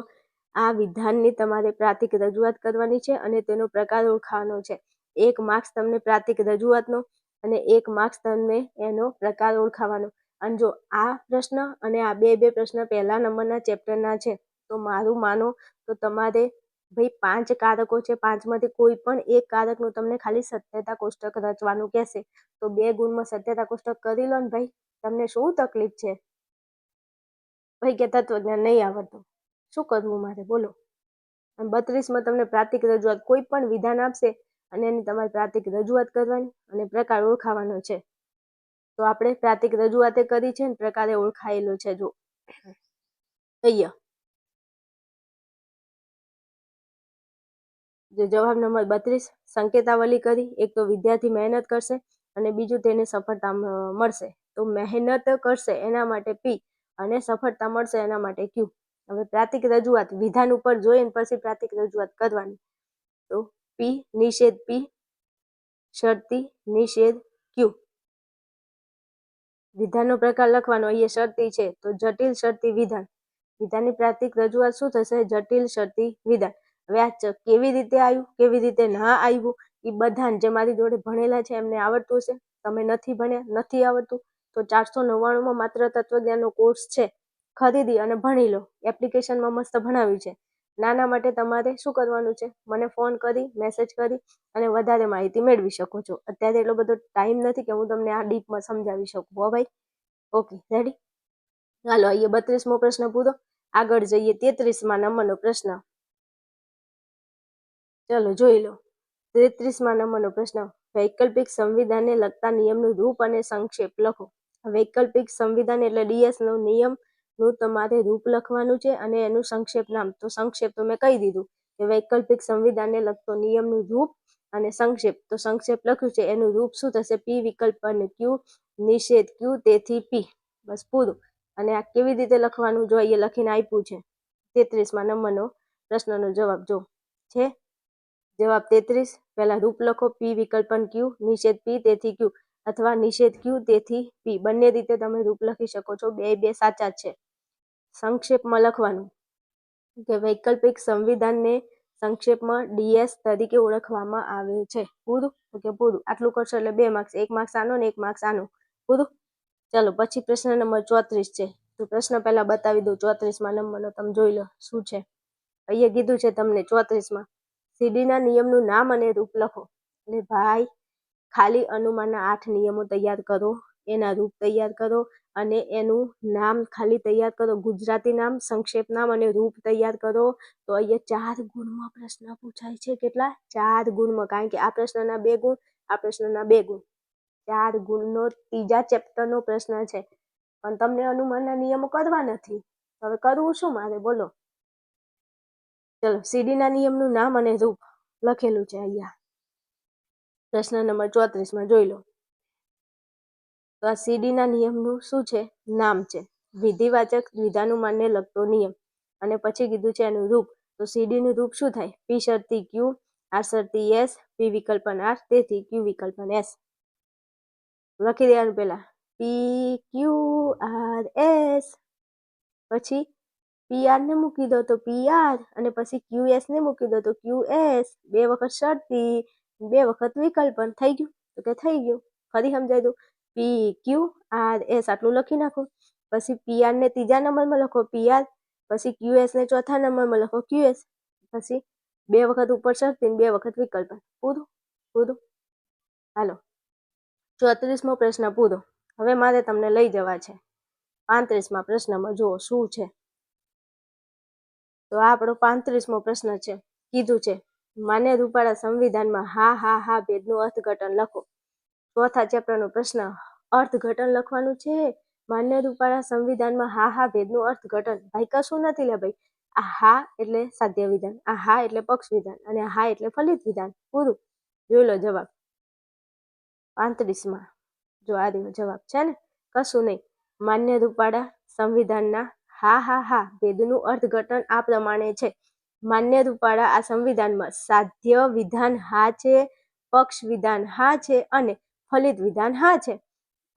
આ વિધાનની તમારે પ્રાતિક રજૂઆત કરવાની છે અને તેનો પ્રકાર ઓળખાવાનો છે. 1 માર્ક્સ તમને પ્રાતિક રજૂઆતનો અને 1 માર્ક્સ તમને એનો પ્રકાર ઓળખાવાનો. અને જો આ પ્રશ્ન અને આ બે પ્રશ્ન પહેલા નંબરના ચેપ્ટરના છે તો મારું માનો તો તમારે ભાઈ 5 કારકો છે, 5માંથી કોઈ પણ એક કારકનું તમને ખાલી સત્યતા કોષ્ટક રચવાનું કહેશે. તો 2 ગુણમાં સત્યતા કોષ્ટક કરી લો ને ભાઈ. તમને શું તકલીફ છે ભાઈ કે તત્વજ્ઞાન નહીં આવડતું? શું કરવું મારે બોલો? અને 32માં તમને પ્રાતિક રજૂઆત કોઈ પણ વિધાન આપશે અને એની તમારે પ્રાતિક રજૂઆત કરવાની અને પ્રકાર ઓળખાવાનો છે. તો આપણે પ્રાતિક રજૂઆતે કરી છે ને પ્રકારે ઓળખાયેલો છે. જો અહીંયા જો જવાબ નંબર 32 સંકેતાવલી કરી. એક તો વિદ્યાર્થી મહેનત કરશે અને બીજું તેને સફળતા મળશે. તો મહેનત કરશે એના માટે પી અને સફળતા મળશે એના માટે ક્યુ. હવે પ્રાતિક રજૂઆત વિધાન ઉપર જોઈને પછી પ્રાતિક રજૂઆત કરવાની. તો પી નિષેધ પી, શરતી નિષેધ ક્યુ. વિધાનનો પ્રકાર લખવાનો. અહીંયા શરતી છે તો જટિલ શરતી વિધાન. વિધાનની પ્રાતિક રજૂઆત શું થશે? જટિલ શરતી વિધાન. હવે આ કેવી રીતે આવ્યું, કેવી રીતે ના આવ્યું, એ બધાને જે મારી જોડે ભણેલા છે એમને આવડતું હશે. તમે નથી ભણ્યા, નથી આવડતું, તો 499માં માત્ર તત્વજ્ઞાનનો કોર્સ છે, ખરીદી અને ભણી લો. એપ્લિકેશનમાં મસ્ત ભણાવ્યું છે. નાના માટે તમારે શું કરવાનું છે? મને ફોન કરી, મેસેજ કરી અને વધારે માહિતી મેળવી શકો છો. અત્યારે એટલો બધો ટાઈમ નથી કે હું તમને આ ડીપમાં સમજાવી શકું. હો ભાઈ, ઓકે, રેડી? ચાલો, અહીંયા 32મો પ્રશ્ન પૂરો. આગળ જઈએ 33મા નંબરનો પ્રશ્ન. ચલો જોઈ લો. 33મા નંબરનો પ્રશ્ન. વૈકલ્પિક સંવિધાનને લગતા નિયમનું રૂપ અને સંક્ષેપ લખો. વૈકલ્પિક સંવિધાન એટલે ડીએસનો નિયમનું તમારે રૂપ લખવાનું છે અને એનું સંક્ષેપ નામ. તો સંક્ષેપ તો મેં કહી દીધું કે વૈકલ્પિક સંવિધાનને લગતો નિયમનું રૂપ અને સંક્ષેપ. તો સંક્ષેપ લખ્યું છે, એનું રૂપ શું થશે? પી વિકલ્પ ક્યુ, નિષેધ ક્યુ, તેથી પી. બસ પૂરું. અને આ કેવી રીતે લખવાનું? જો અહીંયા લખીને આપ્યું છે 33મા નંબરનો પ્રશ્નનો જવાબ જો છે. જવાબ 33. પહેલા રૂપ લખો. પી વિકલ્પ ક્યુ, નિષેધ પી, તેથી ક્યુ, અથવા નિષેધ ક્યુ, તેથી પી. બંને રીતે તમે રૂપ લખી શકો છો. બે સાચા છે. સંક્ષેપમાં લખવાનું કે વૈકલ્પિક સંવિધાનને સંક્ષેપમાં ડીએસ તરીકે ઓળખવામાં આવે છે. પૂરું? ઓકે, પૂરું. આટલું કરશો એટલે 2 માર્ક્સ. 1 માર્ક્સ આનો ને 1 માર્ક્સ આનો. પૂરું? ચાલો, પછી પ્રશ્ન નંબર 34 છે. તો પ્રશ્ન પહેલા બતાવી દઉં. 34મા નંબરનો તમે જોઈ લો શું છે. અહીંયા કીધું છે તમને 34માં સીડીના નિયમનું નામ અને રૂપ લખો. એટલે ભાઈ ખાલી અનુમાનના 8 નિયમો તૈયાર કરો, એના રૂપ તૈયાર કરો અને એનું નામ ખાલી તૈયાર કરો. ગુજરાતી નામ, સંક્ષેપ નામ અને રૂપ તૈયાર કરો. તો અહીંયા 4 ગુણમાં પ્રશ્ન પૂછાય છે. કેટલા? 4 ગુણમાં. કારણ કે આ પ્રશ્નના 2 ગુણ, આ પ્રશ્નના 2 ગુણ. 4 ગુણનો ત્રીજા ચેપ્ટરનો પ્રશ્ન છે. પણ તમને અનુમાનના નિયમો કરવા નથી. હવે કરવું શું મારે? બોલો. ચલો, સીડીના નિયમનું નામ અને રૂપ લખેલું છે અહીંયા પ્રશ્ન નંબર 34માં જોઈ લો. તો આ સીડીના નિયમનું શું છે? નામ છે. વિધિવાચક વિધાનુમાનને લગતો નિયમ. અને પછી કીધું છે એનું રૂપ. તો સીડીનું રૂપ શું થાય? પી શરતી ક્યુ, આર શરતી એસ, પી વિકલ્પન આર, તેથી ક્યુ વિકલ્પન એસ. લખી દેવાનું પેલા પી ક્યુ આર એસ, પછી પી આર ને મૂકી દો તો પી આર, અને પછી ક્યુ એસ ને મૂકી દો તો ક્યુ એસ. 2 વખત શરતી, 2 વખત વિકલ્પન. થઈ ગયું? તો કે થઈ ગયું. ફરી સમજાઈ દઉં. પી ક્યુ આર એસ આટલું લખી નાખો. પછી પી આર ને ત્રીજા નંબરમાં લખો પી આર, પછી ક્યુ એસ ને ચોથા નંબરમાં લખો ક્યુ એસ, પછી 2 વખત ઉપર શરતી, 2 વખત વિકલ્પન. પૂરું? પૂરું. હાલો, 34મો પ્રશ્ન પૂરો. હવે મારે તમને લઈ જવા છે 35મા પ્રશ્નમાં. જુઓ શું છે. તો આ આપણો 35મો પ્રશ્ન છે. કીધું છે માન્ય રૂપાળા સંવિધાનમાં હા હા હા ભેદનું અર્થઘટન લખો. ચોથા ચેપ્ટરનો પ્રશ્ન. અર્થઘટન લખવાનું છે. માન્ય રૂપાળા સંવિધાનમાં હા હા ભેદનું અર્થઘટન. ભાઈ કશું નથી લે ભાઈ. આ હા એટલે સાધ્ય વિધાન, આ હા એટલે પક્ષ વિધાન, અને આ હા એટલે ફલિત વિધાન. પૂરું. જોઈ લો જવાબ 35માં. જો આ રહ્યો જવાબ છે ને. કશું નહીં. માન્ય રૂપાળા સંવિધાનના હા હા હા ભેદનું અર્થઘટન આ પ્રમાણે છે. માન્ય રૂપાળા આ સંવિધાનમાં સાધ્ય વિધાન હા છે, પક્ષ વિધાન હા છે અને ફલિત વિધાન હા છે.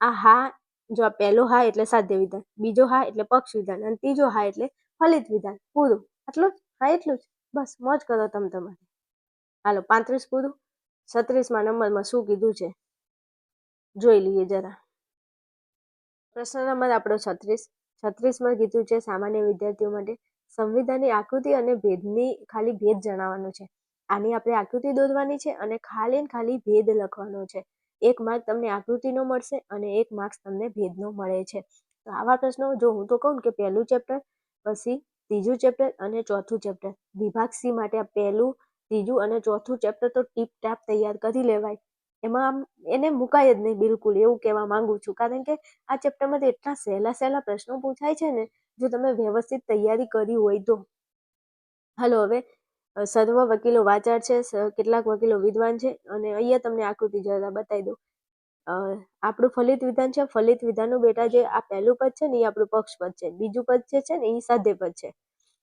આ હા, જો આ પહેલો હા એટલે સાધ્ય વિધાન, બીજો હા એટલે પક્ષ વિધાન અને ત્રીજો હા એટલે ફલિત વિધાન. પૂરું. આટલું જ? હા, એટલું જ. બસ મોજ કરો તમે તમારે. હાલો, 35 પૂરું. 36મા નંબરમાં શું કીધું છે જોઈ લઈએ જરા. પ્રશ્ન નંબર આપણો 36માં કીધું છે સામાન્ય વિદ્યાર્થીઓ માટે સંવિધાનની આકૃતિ અને ભેદની ખાલી ભેદ જણાવવાનો છે. આની આપણે આકૃતિ દોરવાની છે અને ખાલી ભેદ લખવાનો છે. 1 માર્ક તમને આકૃતિનો મળશે અને 1 માર્ક્સ તમને ભેદનો મળે છે. તો આવા પ્રશ્નો જો હું તો કહું કે પહેલું ચેપ્ટર, પછી ત્રીજું ચેપ્ટર અને ચોથું ચેપ્ટર. વિભાગ સી માટે આ પહેલું, ત્રીજું અને ચોથું ચેપ્ટર તો ટીપ ટાપ તૈયાર કરી લેવાય. એમાં આમ એને મુકાય જ નહીં બિલકુલ, એવું કહેવા માંગુ છું. કારણ કે આ ચેપ્ટરમાં એટલા સહેલા પ્રશ્નો પૂછાય છે ને, જો તમે વ્યવસ્થિત તૈયારી કરી હોય તો. હાલો, હવે સર્વ વકીલો વાચાર છે, કેટલાક વકીલો વિદ્વાન છે, અને અહીંયા તમને આકૃતિ જરા બતાવી દઉં. આપણું ફલિત વિધાન છે. ફલિત વિધાનનું બેટા જે આ પહેલું પદ છે ને એ આપણું પક્ષ પદ છે. બીજું પદ જે છે ને એ સાધ્ય પદ છે.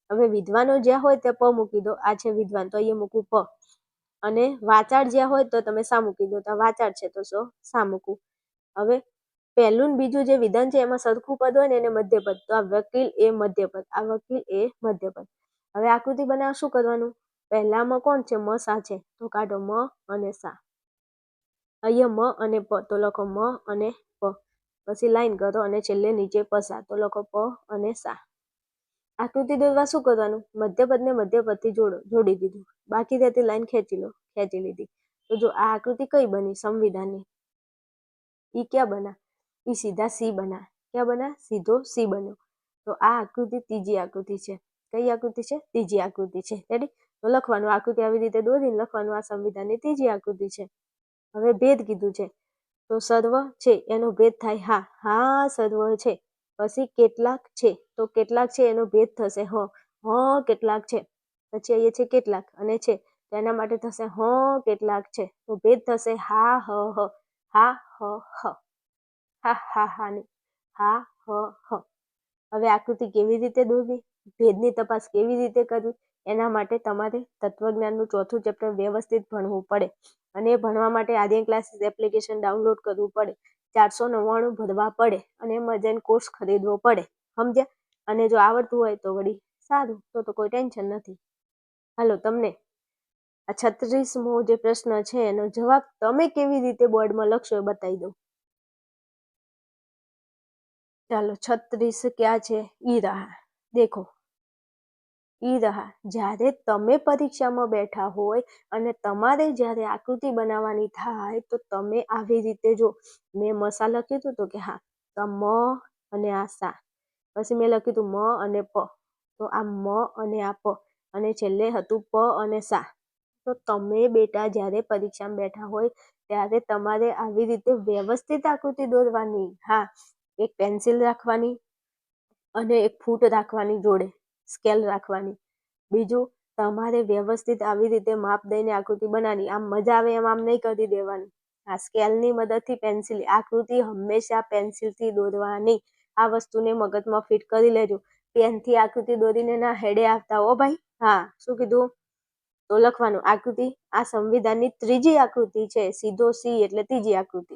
હવે વિદ્વાનો જ્યાં હોય ત્યાં પ મૂકી દો, આ છે વિદ્વાન તો અહીંયા મૂકું પ, અને વાચાળ જ્યાં હોય તો તમે સા મૂકી દો, તો વાચાળ છે તો સા મૂકું. હવે પહેલું ને બીજું જે વિધાન છે એમાં સરખું પદ હોય ને એને મધ્યપદ, તો આ વકીલ એ મધ્યપદ, આ વકીલ એ મધ્યપદ. હવે આકૃતિ બનાવવા શું કરવાનું? પહેલામાં કોણ છે? મ સા છે, તો કાઢો મ અને સા. અહીંયા મ અને પ, તો લખો મ અને પ. પછી લાઈન કરો અને છેલ્લે નીચે પસા, તો લખો પ અને સા. આકૃતિ દોરવા શું કરવાનું? મધ્યપદને મધ્યપદથી જોડી દીધું, બાકી રહેતી લાઈન ખેંચી લો, ખેંચી લીધી. તો જો આ આકૃતિ કઈ બની? સંવિધાનની. ઈ ક્યાં બના? ઈ સીધા સી બના. ક્યાં બના? સીધો સી બન્યો. તો આ આકૃતિ ત્રીજી આકૃતિ છે. કઈ આકૃતિ છે? ત્રીજી આકૃતિ છે. રેડી? તો લખવાનું, આકૃતિ આવી રીતે દોરીને લખવાનું, આ સંવિધાનની ત્રીજી આકૃતિ છે. હવે ભેદ કીધું છે, તો સર્વ છે એનો ભેદ થાય હા, હા સર્વ છે. પછી કેટલાક છે, તો કેટલાક છે એનો ભેદ થશે હ, હ કેટલાક છે. પછી અહીંયા છે કેટલાક અને છે, તો એના માટે થશે હ કેટલાક છે, તો ભેદ થશે હા હ હ, હા હ હ, હા હા હા ને હા હ હ. હવે આકૃતિ કેવી રીતે દોરવી, ભેદની તપાસ કેવી રીતે કરવી, એના માટે તમારે તત્વજ્ઞાનનું ચોથું ચેપ્ટર વ્યવસ્થિત ભણવું પડે. અને એ ભણવા માટે આર્યન ક્લાસીસ એપ્લિકેશન ડાઉનલોડ કરવું પડે, 499 ભરવા પડે, અને એમાં જઈને કોર્સ ખરીદવો પડે. સમજ્યા? અને જો આવડતું હોય તો વળી સારું, તો કોઈ ટેન્શન નથી. હાલો, તમને આ 36મો જે પ્રશ્ન છે એનો જવાબ તમે કેવી રીતે બોર્ડમાં લખશો એ બતાવી દઉં. ચાલો, 36 ક્યાં છે? ઈ રહા. દેખો, ઈ રહા. જ્યારે તમે પરીક્ષામાં બેઠા હોય અને તમારે જ્યારે આકૃતિ બનાવવાની થાય તો તમે આવી રીતે જો, મેં મસા લખ્યું હતું તો કે હા, તો મ અને આ સા. પછી મેં લખ્યું હતું મ અને પ, તો આ મ અને આ પ, અને છેલ્લે હતું પ અને સા. તો તમે બેટા જ્યારે પરીક્ષામાં બેઠા હોય ત્યારે તમારે આવી રીતે વ્યવસ્થિત આકૃતિ દોરવાની. હા, એક પેન્સિલ રાખવાની અને એક ફૂટ રાખવાની, જોડે સ્કેલ રાખવાની. બીજું, તમારે વ્યવસ્થિત આવી રીતે માપ દઈને આકૃતિ બનાવવાની. આમ મજા આવે એમ આમ નહીં કરી દેવાની. આ સ્કેલની મદદથી પેન્સિલ, આકૃતિ હંમેશા પેન્સિલથી દોરવાની. આ વસ્તુને મગજમાં ફિટ કરી લેજો. પેનથી આકૃતિ દોરીને ના હેડે આવતા હો ભાઈ. હા, શું કીધું? તો લખવાનું, આકૃતિ આ સંવિધાનની ત્રીજી આકૃતિ છે. સીધો સી એટલે ત્રીજી આકૃતિ.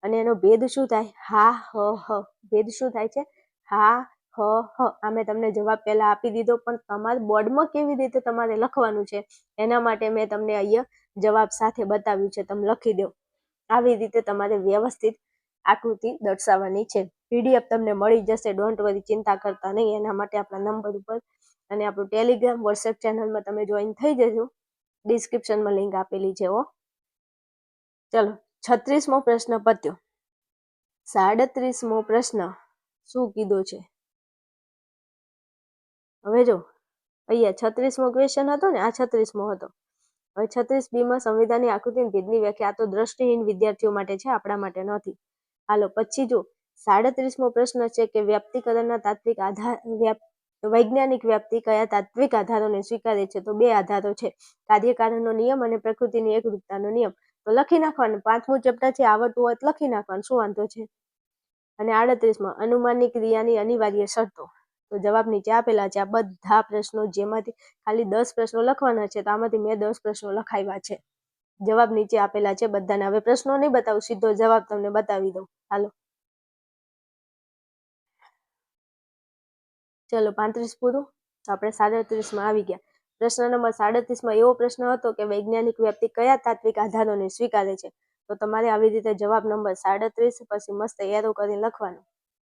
અને એનો ભેદ શું થાય? હા હ હ. ભેદ શું થાય છે? હા હ હ. આ મેં તમને જવાબ પહેલા આપી દીધો, પણ તમારે બોર્ડમાં કેવી રીતે તમારે લખવાનું છે એના માટે મેં તમને અહીંયા જવાબ સાથે બતાવ્યું છે. તમે લખી દો. આવી રીતે તમારે વ્યવસ્થિત આકૃતિ દર્શાવવાની છે. PDF તમને મળી જશે, ડોન્ટ વરી, ચિંતા કરતા નહીં. એના માટે આપણા નંબર ઉપર અને આપણું ટેલિગ્રામ વોટ્સએપ ચેનલમાં તમે જોઈન થઈ જજો. ડિસ્ક્રિપ્શનમાં લિંક આપેલી છે. ચલો, 36મો પ્રશ્ન પત્યો. 37મો પ્રશ્ન શું કીધો છે? હવે જો, અહીંયા 36મો ક્વેશ્ચન હતો ને, આ 36મો હતો. હવે 36B માં સંવિધાનની આકૃતિ અને ભેદની વ્યાખ્યા. આ તો દ્રષ્ટિહીન વિદ્યાર્થીઓ માટે છે, આપણા માટે નથી. હાલો, પછી જો 37મો પ્રશ્ન છે કે વ્યાપ્તિકરણના તાત્વિક આધાર, વૈજ્ઞાનિક વ્યાપ્તિ કયા તાત્વિક આધારોને સ્વીકારે છે? તો બે આધારો છે, કાર્યકારણનો નિયમ અને પ્રકૃતિની એકરૂપતાનો નિયમ. તો લખી નાખવાનું, 5મું ચેપ્ટર છે, આવડતું હોય તો લખી નાખવાનું, શું વાંધો છે. અને 38માં અનુમાનની ક્રિયાની અનિવાર્ય શરતો. તો જવાબ નીચે આપેલા છે. આ બધા પ્રશ્નો, જેમાંથી ખાલી 10 પ્રશ્નો લખવાના છે, તો આમાંથી મેં 10 પ્રશ્નો લખાવ્યા છે. જવાબ નીચે આપેલા છે બધાના. હવે પ્રશ્નો નહીં બતાવું, સીધો જવાબ તમને બતાવી દઉં. હાલો, ચલો 35 પૂરું. આપણે 37માં આવી ગયા. પ્રશ્ન નંબર 37માં એવો પ્રશ્ન હતો કે વૈજ્ઞાનિક વ્યાપ્તિ કયા તાત્વિક આધારોને સ્વીકારે છે? તો તમારે આવી રીતે જવાબ નંબર 37 પછી મસ્ત એરો કરીને લખવાનું.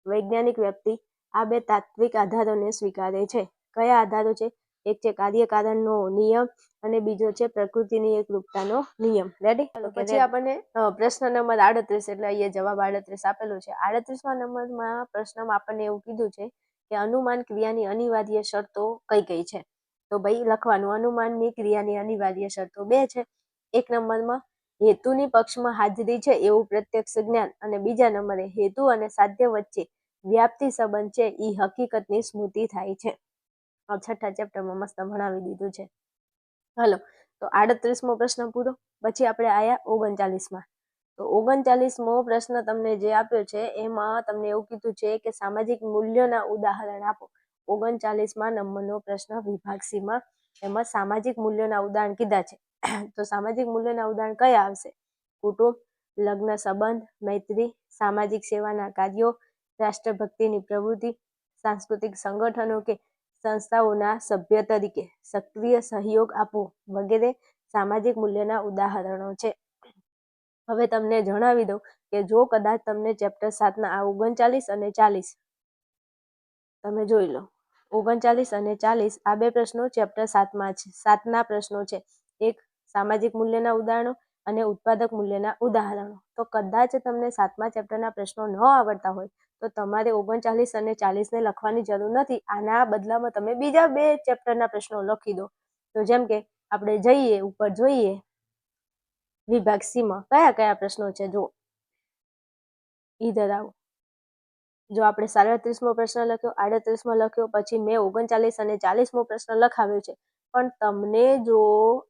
વૈજ્ઞાનિક વ્યાપ્તિ આ બે તાત્વિક આધારોને સ્વીકારે છે. કયા આધારો છે? એક છે કાર્યકારણનો નિયમ અને બીજો છે પ્રકૃતિની એકરૂપતાનો નિયમ. રેડી? પછી આપણને પ્રશ્ન નંબર 38, એટલે અહીંયા જવાબ 38 આપેલો છે. 38મા નંબરમાં પ્રશ્નમાં આપણને એવું કીધું છે કે અનુમાન ક્રિયાની અનિવાર્ય શરતો કઈ કઈ છે? તો ભાઈ લખવાનું, અનુમાનની ક્રિયાની અનિવાર્ય શરતો બે છે. એક નંબરમાં હેતુની પક્ષમાં હાજરી છે એવું પ્રત્યક્ષ જ્ઞાન, અને બીજા નંબરે હેતુ અને સાધ્ય વચ્ચે વ્યાપ્તિ સંબંધ છે એ હકીકતની સ્મૃતિ થાય છે. આ છઠ્ઠા ચેપ્ટરમાં મસ્ત ભણાવી દીધું છે. હાલો, તો 38મો પ્રશ્ન પૂરો. પછી આપણે આયા 39માં. તો 39મો પ્રશ્ન તમને જે આપ્યો છે એમાં તમને એવું કીધું છે કે સામાજિક મૂલ્યોના ઉદાહરણ આપો. 39મા નંબરનો પ્રશ્ન વિભાગ સી માં, એમાં સામાજિક મૂલ્યોના ઉદાહરણ કીધા છે. તો સામાજિક મૂલ્યોના ઉદાહરણ કયા આવશે? કુટુંબ, લગ્ન સંબંધ, મૈત્રી, સામાજિક સેવાના કાર્યો, રાષ્ટ્રભક્તિની પ્રવૃત્તિ, સાંસ્કૃતિક સંગઠનો કે સંસ્થાઓના સભ્ય તરીકે સક્રિય સહયોગ આપવો વગેરે સામાજિક મૂલ્યના ઉદાહરણો છે. હવે તમને જણાવી દઉં કે જો કદાચ તમને ચેપ્ટર 7ના આ 39 અને 40 તમે જોઈ લો, 39 અને 40 આ બે પ્રશ્નો ચેપ્ટર 7ના પ્રશ્નો છે. એક સામાજિક મૂલ્યના ઉદાહરણો અને ઉત્પાદક મૂલ્યના ઉદાહરણો. તો કદાચ તમને 7મા ચેપ્ટરના પ્રશ્નો ન આવડતા હોય તો તમારે 39 અને 40ને લખવાની જરૂર નથી. આના બદલામાં તમે બીજા બે ચેપ્ટરના પ્રશ્નો લખી દો. તો જેમ કે આપણે જઈએ ઉપર જોઈએ વિભાગ સીમાં કયા કયા પ્રશ્નો છે. જો ઈધર આવો, જો આપણે 37મો પ્રશ્ન લખ્યો, 38મો લખ્યો, પછી મેં 39 અને 40મો પ્રશ્ન લખાવ્યો છે. પણ તમને જો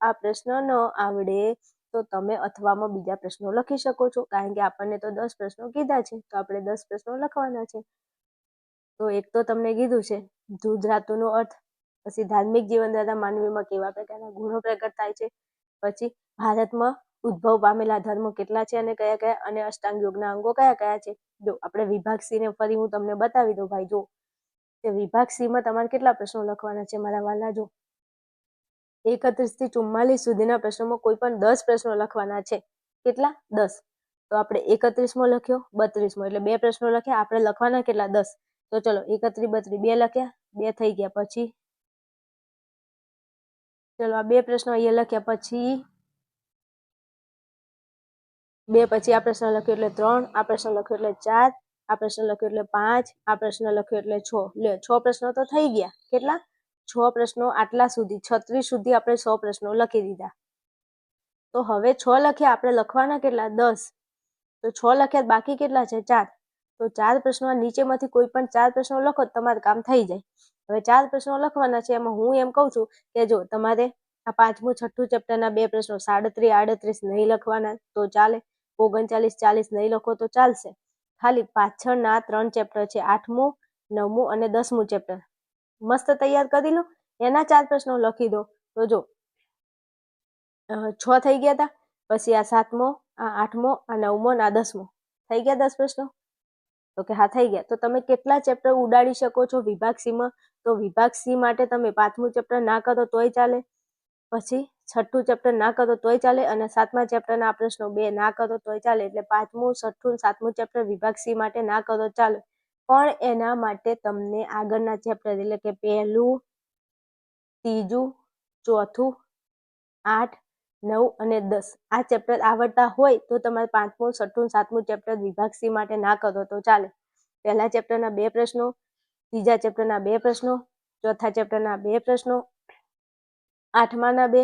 આ પ્રશ્ન ન આવડે તો તમે અથવામાં બીજા પ્રશ્નો લખી શકો છો, કારણ કે આપણને તો 10 પ્રશ્નો કીધા છે, તો આપણે 10 પ્રશ્નો લખવાના છે. તો એક તો તમને કીધું છે ધ્રુવ ધાતુનો અર્થ, પછી ધાર્મિક જીવન દ્વારા માનવીમાં કેવા પ્રકારના ગુણો પ્રગટ થાય છે, પછી ભારતમાં ઉદ્ભવ પામેલા ધર્મો કેટલા છે અને કયા કયા, અને અષ્ટાંગ યોગના અંગો કયા કયા છે. જો આપણે વિભાગ સી ને ફરી હું તમને બતાવી દઉં ભાઈ. જો કે વિભાગ સી માં તમારે કેટલા પ્રશ્નો લખવાના છે મારા વાલા? જો 31 થી 44 સુધીના પ્રશ્નોમાં કોઈ પણ 10 પ્રશ્નો લખવાના છે. કેટલા? 10. તો આપણે 31મો લખ્યો, 32મો, એટલે બે પ્રશ્નો લખ્યા. આપણે લખવાના કેટલા? 10. તો ચલો 31, 32 બે લખ્યા, બે થઈ ગયા. પછી ચલો આ બે પ્રશ્નો અહીંયા લખ્યા, પછી બે, પછી આ પ્રશ્ન લખ્યો એટલે 3, આ પ્રશ્ન લખ્યો એટલે 4, આ પ્રશ્ન લખ્યો એટલે 5, આ પ્રશ્ન લખ્યો એટલે 6. લે 6 પ્રશ્નો તો થઈ ગયા. કેટલા? 6 પ્રશ્નો. આટલા સુધી 36 સુધી આપણે 100 પ્રશ્નો લખી દીધા. તો હવે 6 લખ્યા, આપણે લખવાના કેટલા? 10. તો 6 લખ્યા, બાકી કેટલા છે? 4. તો 4 પ્રશ્નો નીચેમાંથી કોઈ પણ 4 પ્રશ્નો લખો તમારું કામ થઈ જાય. હવે 4 પ્રશ્નો લખવાના છે. એમાં હું એમ કહું છું કે જો તમારે આ 5મું 6ઠું ચેપ્ટરના બે પ્રશ્નો 37, 38 નહીં લખવાના તો ચાલે, 39, 40 નહીં લખો તો ચાલશે. ખાલી પાછળના 3 ચેપ્ટર છે, 8મું, 9મું અને 10મું ચેપ્ટર મસ્ત તૈયાર કરી લો, એના 4 પ્રશ્નો લખી દો. તો જો 6 થઈ ગયા હતા, પછી આ 7મો, આ 8મો, આ 9મો અને આ 10મો થઈ ગયા 10 પ્રશ્નો. તો કે હા થઈ ગયા. તો તમે કેટલા ચેપ્ટર ઉડાડી શકો છો વિભાગ સીમાં? તો વિભાગ સી માટે તમે 5મું ચેપ્ટર ના કરો તોય ચાલે, પછી 6ઠું ચેપ્ટર ના કરો તોય ચાલે, અને 7મા ચેપ્ટરના આ પ્રશ્નો 2 ના કરો તોય ચાલે. એટલે 5મું, 6ઠું, 7મું ચેપ્ટર વિભાગ સી માટે ના કરો ચાલે. પણ એના માટે તમને આગળના ચેપ્ટર એટલે કે 1લું, 3જું, 4થું, 8, 9 અને 10 આ ચેપ્ટર આવડતા હોય તો તમારે 5મું, 6ઠું, 7મું ચેપ્ટર વિભાગ સી માટે ના કરો તો ચાલે. પહેલા ચેપ્ટરના 2 પ્રશ્નો, ત્રીજા ચેપ્ટરના 2 પ્રશ્નો, ચોથા ચેપ્ટરના 2 પ્રશ્નો, 8માના 2,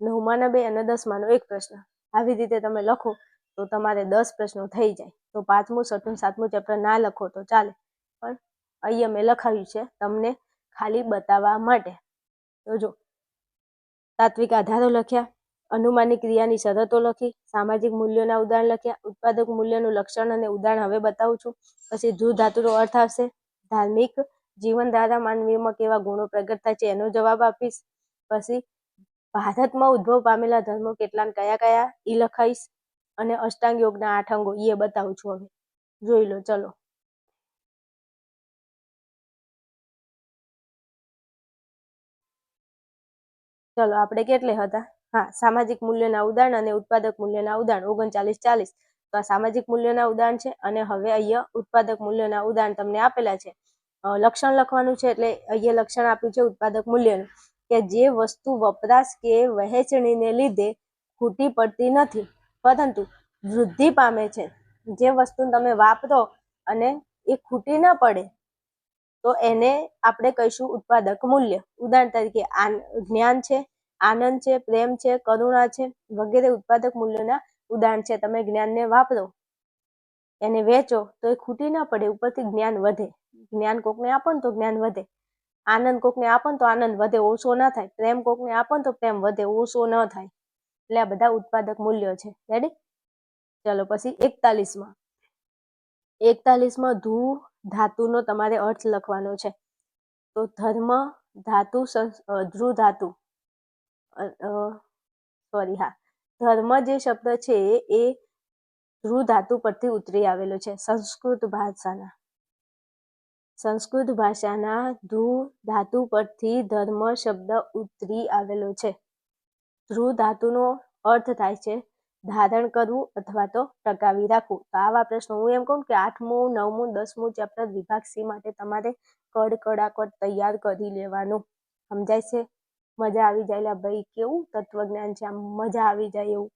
9માના 2 અને 10માનો 1 પ્રશ્ન. આવી રીતે તમે લખો તો તમારે 10 પ્રશ્નો થઈ જાય. તો 5મું, 6ઠું, 7મું ચેપ્ટર ના લખો તો ચાલે, પણ અહીંયા મેં લખાવ્યું છે તમને ખાલી બતાવવા માટે. તો જો તાત્વિક આધારો લખ્યા, અનુમાનિક ક્રિયાની શરતો લખી, સામાજિક મૂલ્યોના ઉદાહરણ લખ્યા, ઉત્પાદક મૂલ્યનું લક્ષણ અને ઉદાહરણ હવે બતાવું છું. પછી ધ્રુવ ધાતુનો અર્થ આવશે, ધાર્મિક જીવન દ્વારા માનવીમાં કેવા ગુણો પ્રગટ થાય છે એનો જવાબ આપીશ. પછી ભારતમાં ઉદ્ભવ પામેલા ધર્મો કેટલા કયા કયા ઈ લખાઈશ, અને અષ્ટાંગ યોગના 8 અંગો એ બતાવું છું. હવે જોઈ લો. ચલો ચલો આપણે કેટલે હતા? હા, સામાજિક મૂલ્યના ઉદાહરણ અને ઉત્પાદક મૂલ્યના ઉદાહરણ 39, 40. તો આ સામાજિક મૂલ્યના ઉદાહરણ છે, અને હવે અહીંયા ઉત્પાદક મૂલ્યના ઉદાહરણ તમને આપેલા છે. લક્ષણ લખવાનું છે, એટલે અહીંયા લક્ષણ આપ્યું છે ઉત્પાદક મૂલ્યનું, કે જે વસ્તુ વપરાશ કે વહેંચણીને લીધે ખૂટી પડતી નથી પરંતુ વૃદ્ધિ પામે છે. જે વસ્તુ તમે વાપરો અને એ ખૂટી ન પડે તો એને આપણે કહીશું ઉત્પાદક મૂલ્ય. ઉદાહરણ તરીકે જ્ઞાન છે, આનંદ છે, પ્રેમ છે, કરુણા છે વગેરે ઉત્પાદક મૂલ્યોના ઉદાહરણ છે. તમે જ્ઞાનને વાપરો, એને વેચો તો એ ખૂટી ના પડે, ઉપરથી જ્ઞાન વધે. જ્ઞાન કોકને આપો ને તો જ્ઞાન વધે, આનંદ કોકને આપો ને તો આનંદ વધે, ઓછો ના થાય. પ્રેમ કોકને આપો ને તો પ્રેમ વધે, ઓછો ન થાય. એટલે આ બધા ઉત્પાદક મૂલ્યો છે. રેડી? ચલો પછી 41માં ધ્રુવ ધાતુનો તમારે અર્થ લખવાનો છે. તો ધર્મ ધાતુ ધ્રુવ ધાતુ સોરી હા ધર્મ જે શબ્દ છે એ ધ્રુવ ધાતુ પરથી ઉતરી આવેલો છે. સંસ્કૃત ભાષાના ધ્રુવ ધાતુ પરથી ધર્મ શબ્દ ઉતરી આવેલો છે. ધ્રુવ ધાતુનો અર્થ થાય છે ધારણ કરવું અથવા તો ટકાવી રાખવું. તો આવા પ્રશ્નો હું એમ કહું કે 8મું 9મું 10મું ચેપ્ટર વિભાગ સી માટે તમારે કડકડ તૈયાર કરી લેવાનું. સમજાય છે? મજા આવી જાય ભાઈ, કેવું તત્વજ્ઞાન છે, આમ મજા આવી જાય એવું.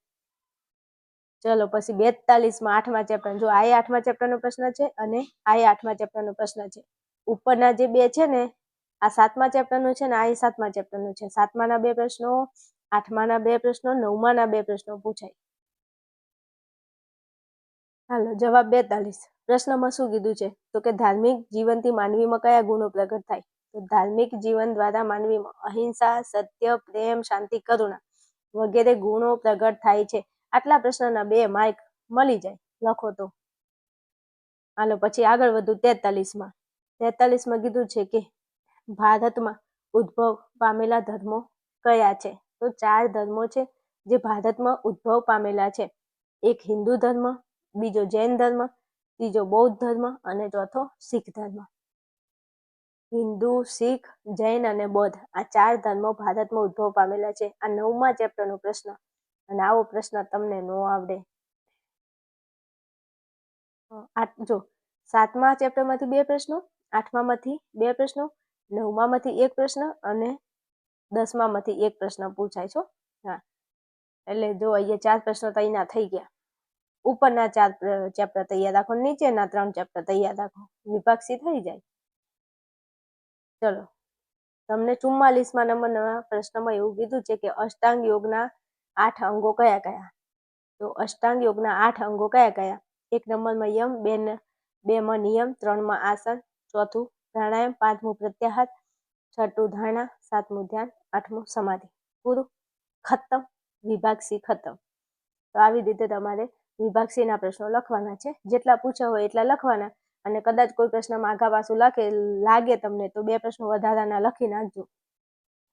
ચલો પછી 42માં 8મા ચેપ્ટર, જો આ 8મા ચેપ્ટરનો પ્રશ્ન છે અને આ 8મા ચેપ્ટરનો પ્રશ્ન છે. ઉપરના જે બે છે ને આ 7મા ચેપ્ટરનું છે ને આ 7મા ચેપ્ટરનું છે. 7માના 2 પ્રશ્નો, 8માના 2 પ્રશ્નો, 9માના 2 પ્રશ્નો પૂછાય. હાલો જવાબ 42. પ્રશ્નમાં શું કીધું છે તો કે ધાર્મિક જીવનથી માનવીમાં કયા ગુણો પ્રગટ થાય? તો ધાર્મિક જીવન દ્વારા માનવીમાં અહિંસા, સત્ય, પ્રેમ, શાંતિ, કરુણા વગેરે ગુણો પ્રગટ થાય છે. આટલા પ્રશ્નના 2 માર્ક મળી જાય લખો તો. હાલો પછી આગળ વધુ 43માં. 43માં કીધું છે કે ભારતમાં ઉદ્ભવ પામેલા ધર્મો કયા છે? તો 4 ધર્મો છે જે ભારતમાં ઉદ્ભવ પામેલા છે. એક હિન્દુ ધર્મ, બીજો જૈન ધર્મ, ત્રીજો બૌદ્ધ ધર્મ અને ચોથો શીખ ધર્મ. હિન્દુ, શીખ, જૈન અને બૌદ્ધ આ 4 ધર્મો ભારતમાં ઉદ્ભવ પામેલા છે. આ 9મા ચેપ્ટરનો પ્રશ્ન, અને આવો પ્રશ્ન તમને ન આવડે. જો 7મા ચેપ્ટરમાંથી 2 પ્રશ્નો, 8મામાંથી 2 પ્રશ્નો, 9મામાંથી 1 પ્રશ્ન અને 10મામાંથી 1 પ્રશ્ન પૂછાય છે. હા એટલે જો અહીંયા 4 પ્રશ્નો તૈયાર થઈ ગયા. ઉપરના 4 ચેપ્ટર તૈયાર રાખો, નીચેના 3 ચેપ્ટર તૈયાર રાખો, વિભાગ સી થઈ જાય. ચલો તમને 44મા નંબરના પ્રશ્નમાં એવું કીધું છે કે અષ્ટાંગ યોગના 8 અંગો કયા કયા? તો અષ્ટાંગ યોગના 8 અંગો કયા કયા? 1 નંબરમાં યમ, 2માં નિયમ, 3માં આસન, 4થું પ્રાણાયામ, 5મું પ્રત્યાહાર, 6થું ધારણા, 7મું ધ્યાન, 8મું સમાધિ. પૂરું, ખતમ. વિભાગ સી ખતમ. તો આવી રીતે તમારે વિભાગ સી ના પ્રશ્નો લખવાના છે. જેટલા પૂછ્યા હોય એટલા લખવાના, અને કદાચ કોઈ પ્રશ્નમાં આગા પાછું લાગે તમને તો 2 પ્રશ્નો વધારાના લખી નાખજો.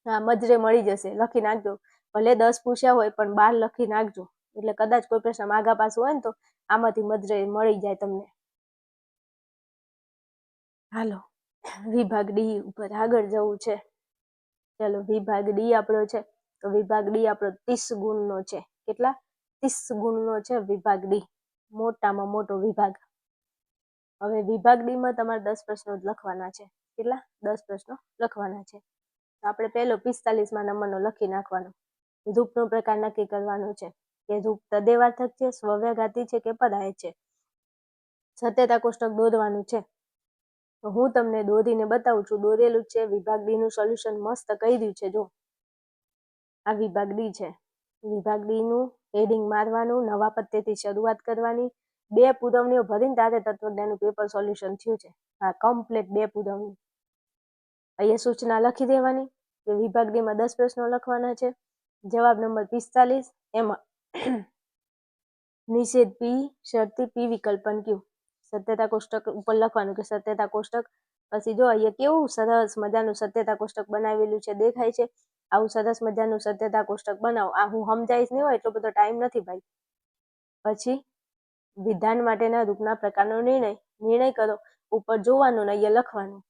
હા મજરે મળી જશે, લખી નાખજો. ભલે 10 પૂછ્યા હોય પણ 12 લખી નાખજો, એટલે કદાચ કોઈ પ્રશ્નમાં આગા પાછું હોય ને તો આમાંથી મજરે મળી જાય તમને. હાલો વિભાગ ડી ઉપર આગળ જવું છે. ચલો વિભાગ ડી આપણો છે, તો વિભાગ ડી આપણો 30 ગુણનો છે. કેટલા? 30 ગુણનો છે વિભાગ ડી, મોટામાં મોટો વિભાગ. હવે વિભાગ ડી માં તમારે 10 પ્રશ્નો લખવાના છે. કેટલા? 10 પ્રશ્નો લખવાના છે. આપણે પહેલો 45મા નંબરનો લખી નાખવાનો. રૂપનો પ્રકાર નક્કી કરવાનો છે કે રૂપ તદેવાર્થક છે, સ્વવ્યાઘાતી છે કે પદાય છે. સત્યતા કોષ્ટક દોરવાનું છે. તો હું તમને દોરીને બતાવું છું. દોરેલું છે. વિભાગ ડી નું સોલ્યુશન મસ્ત કર્યું છે. જો આ વિભાગ ડી છે. વિભાગ ડી નું હેડિંગ મારવાનું, નવા પત્તેથી શરૂઆત કરવાની. 2 પુરવણીઓ ભરીને તારે તત્વજ્ઞાનનું પેપર સોલ્યુશન થયું છે. હા કમ્પ્લીટ 2 પુરવણી. અહીંયા સૂચના લખી દેવાની કે વિભાગ ડી માં 10 પ્રશ્નો લખવાના છે. જવાબ નંબર 45. એમાં નિષેધ પી, શરતી પી, વિકલ્પન ક્યુ. સત્યતા કોષ્ટક ઉપર લખવાનું કે સત્યતા કોષ્ટક. પછી જો અહીંયા કેવું સરસ મજાનું સત્યતા કોષ્ટક બનાવેલું છે, દેખાય છે? આવું સરસ મજાનું સત્યતા કોષ્ટક બનાવો. આ હું સમજાઈશ નહીં હોય એટલો બધો ટાઈમ નથી ભાઈ. પછી વિધાન માટેના રૂપના પ્રકારનો નિર્ણય કરો. ઉપર જોવાનું ને અહીંયા લખવાનું,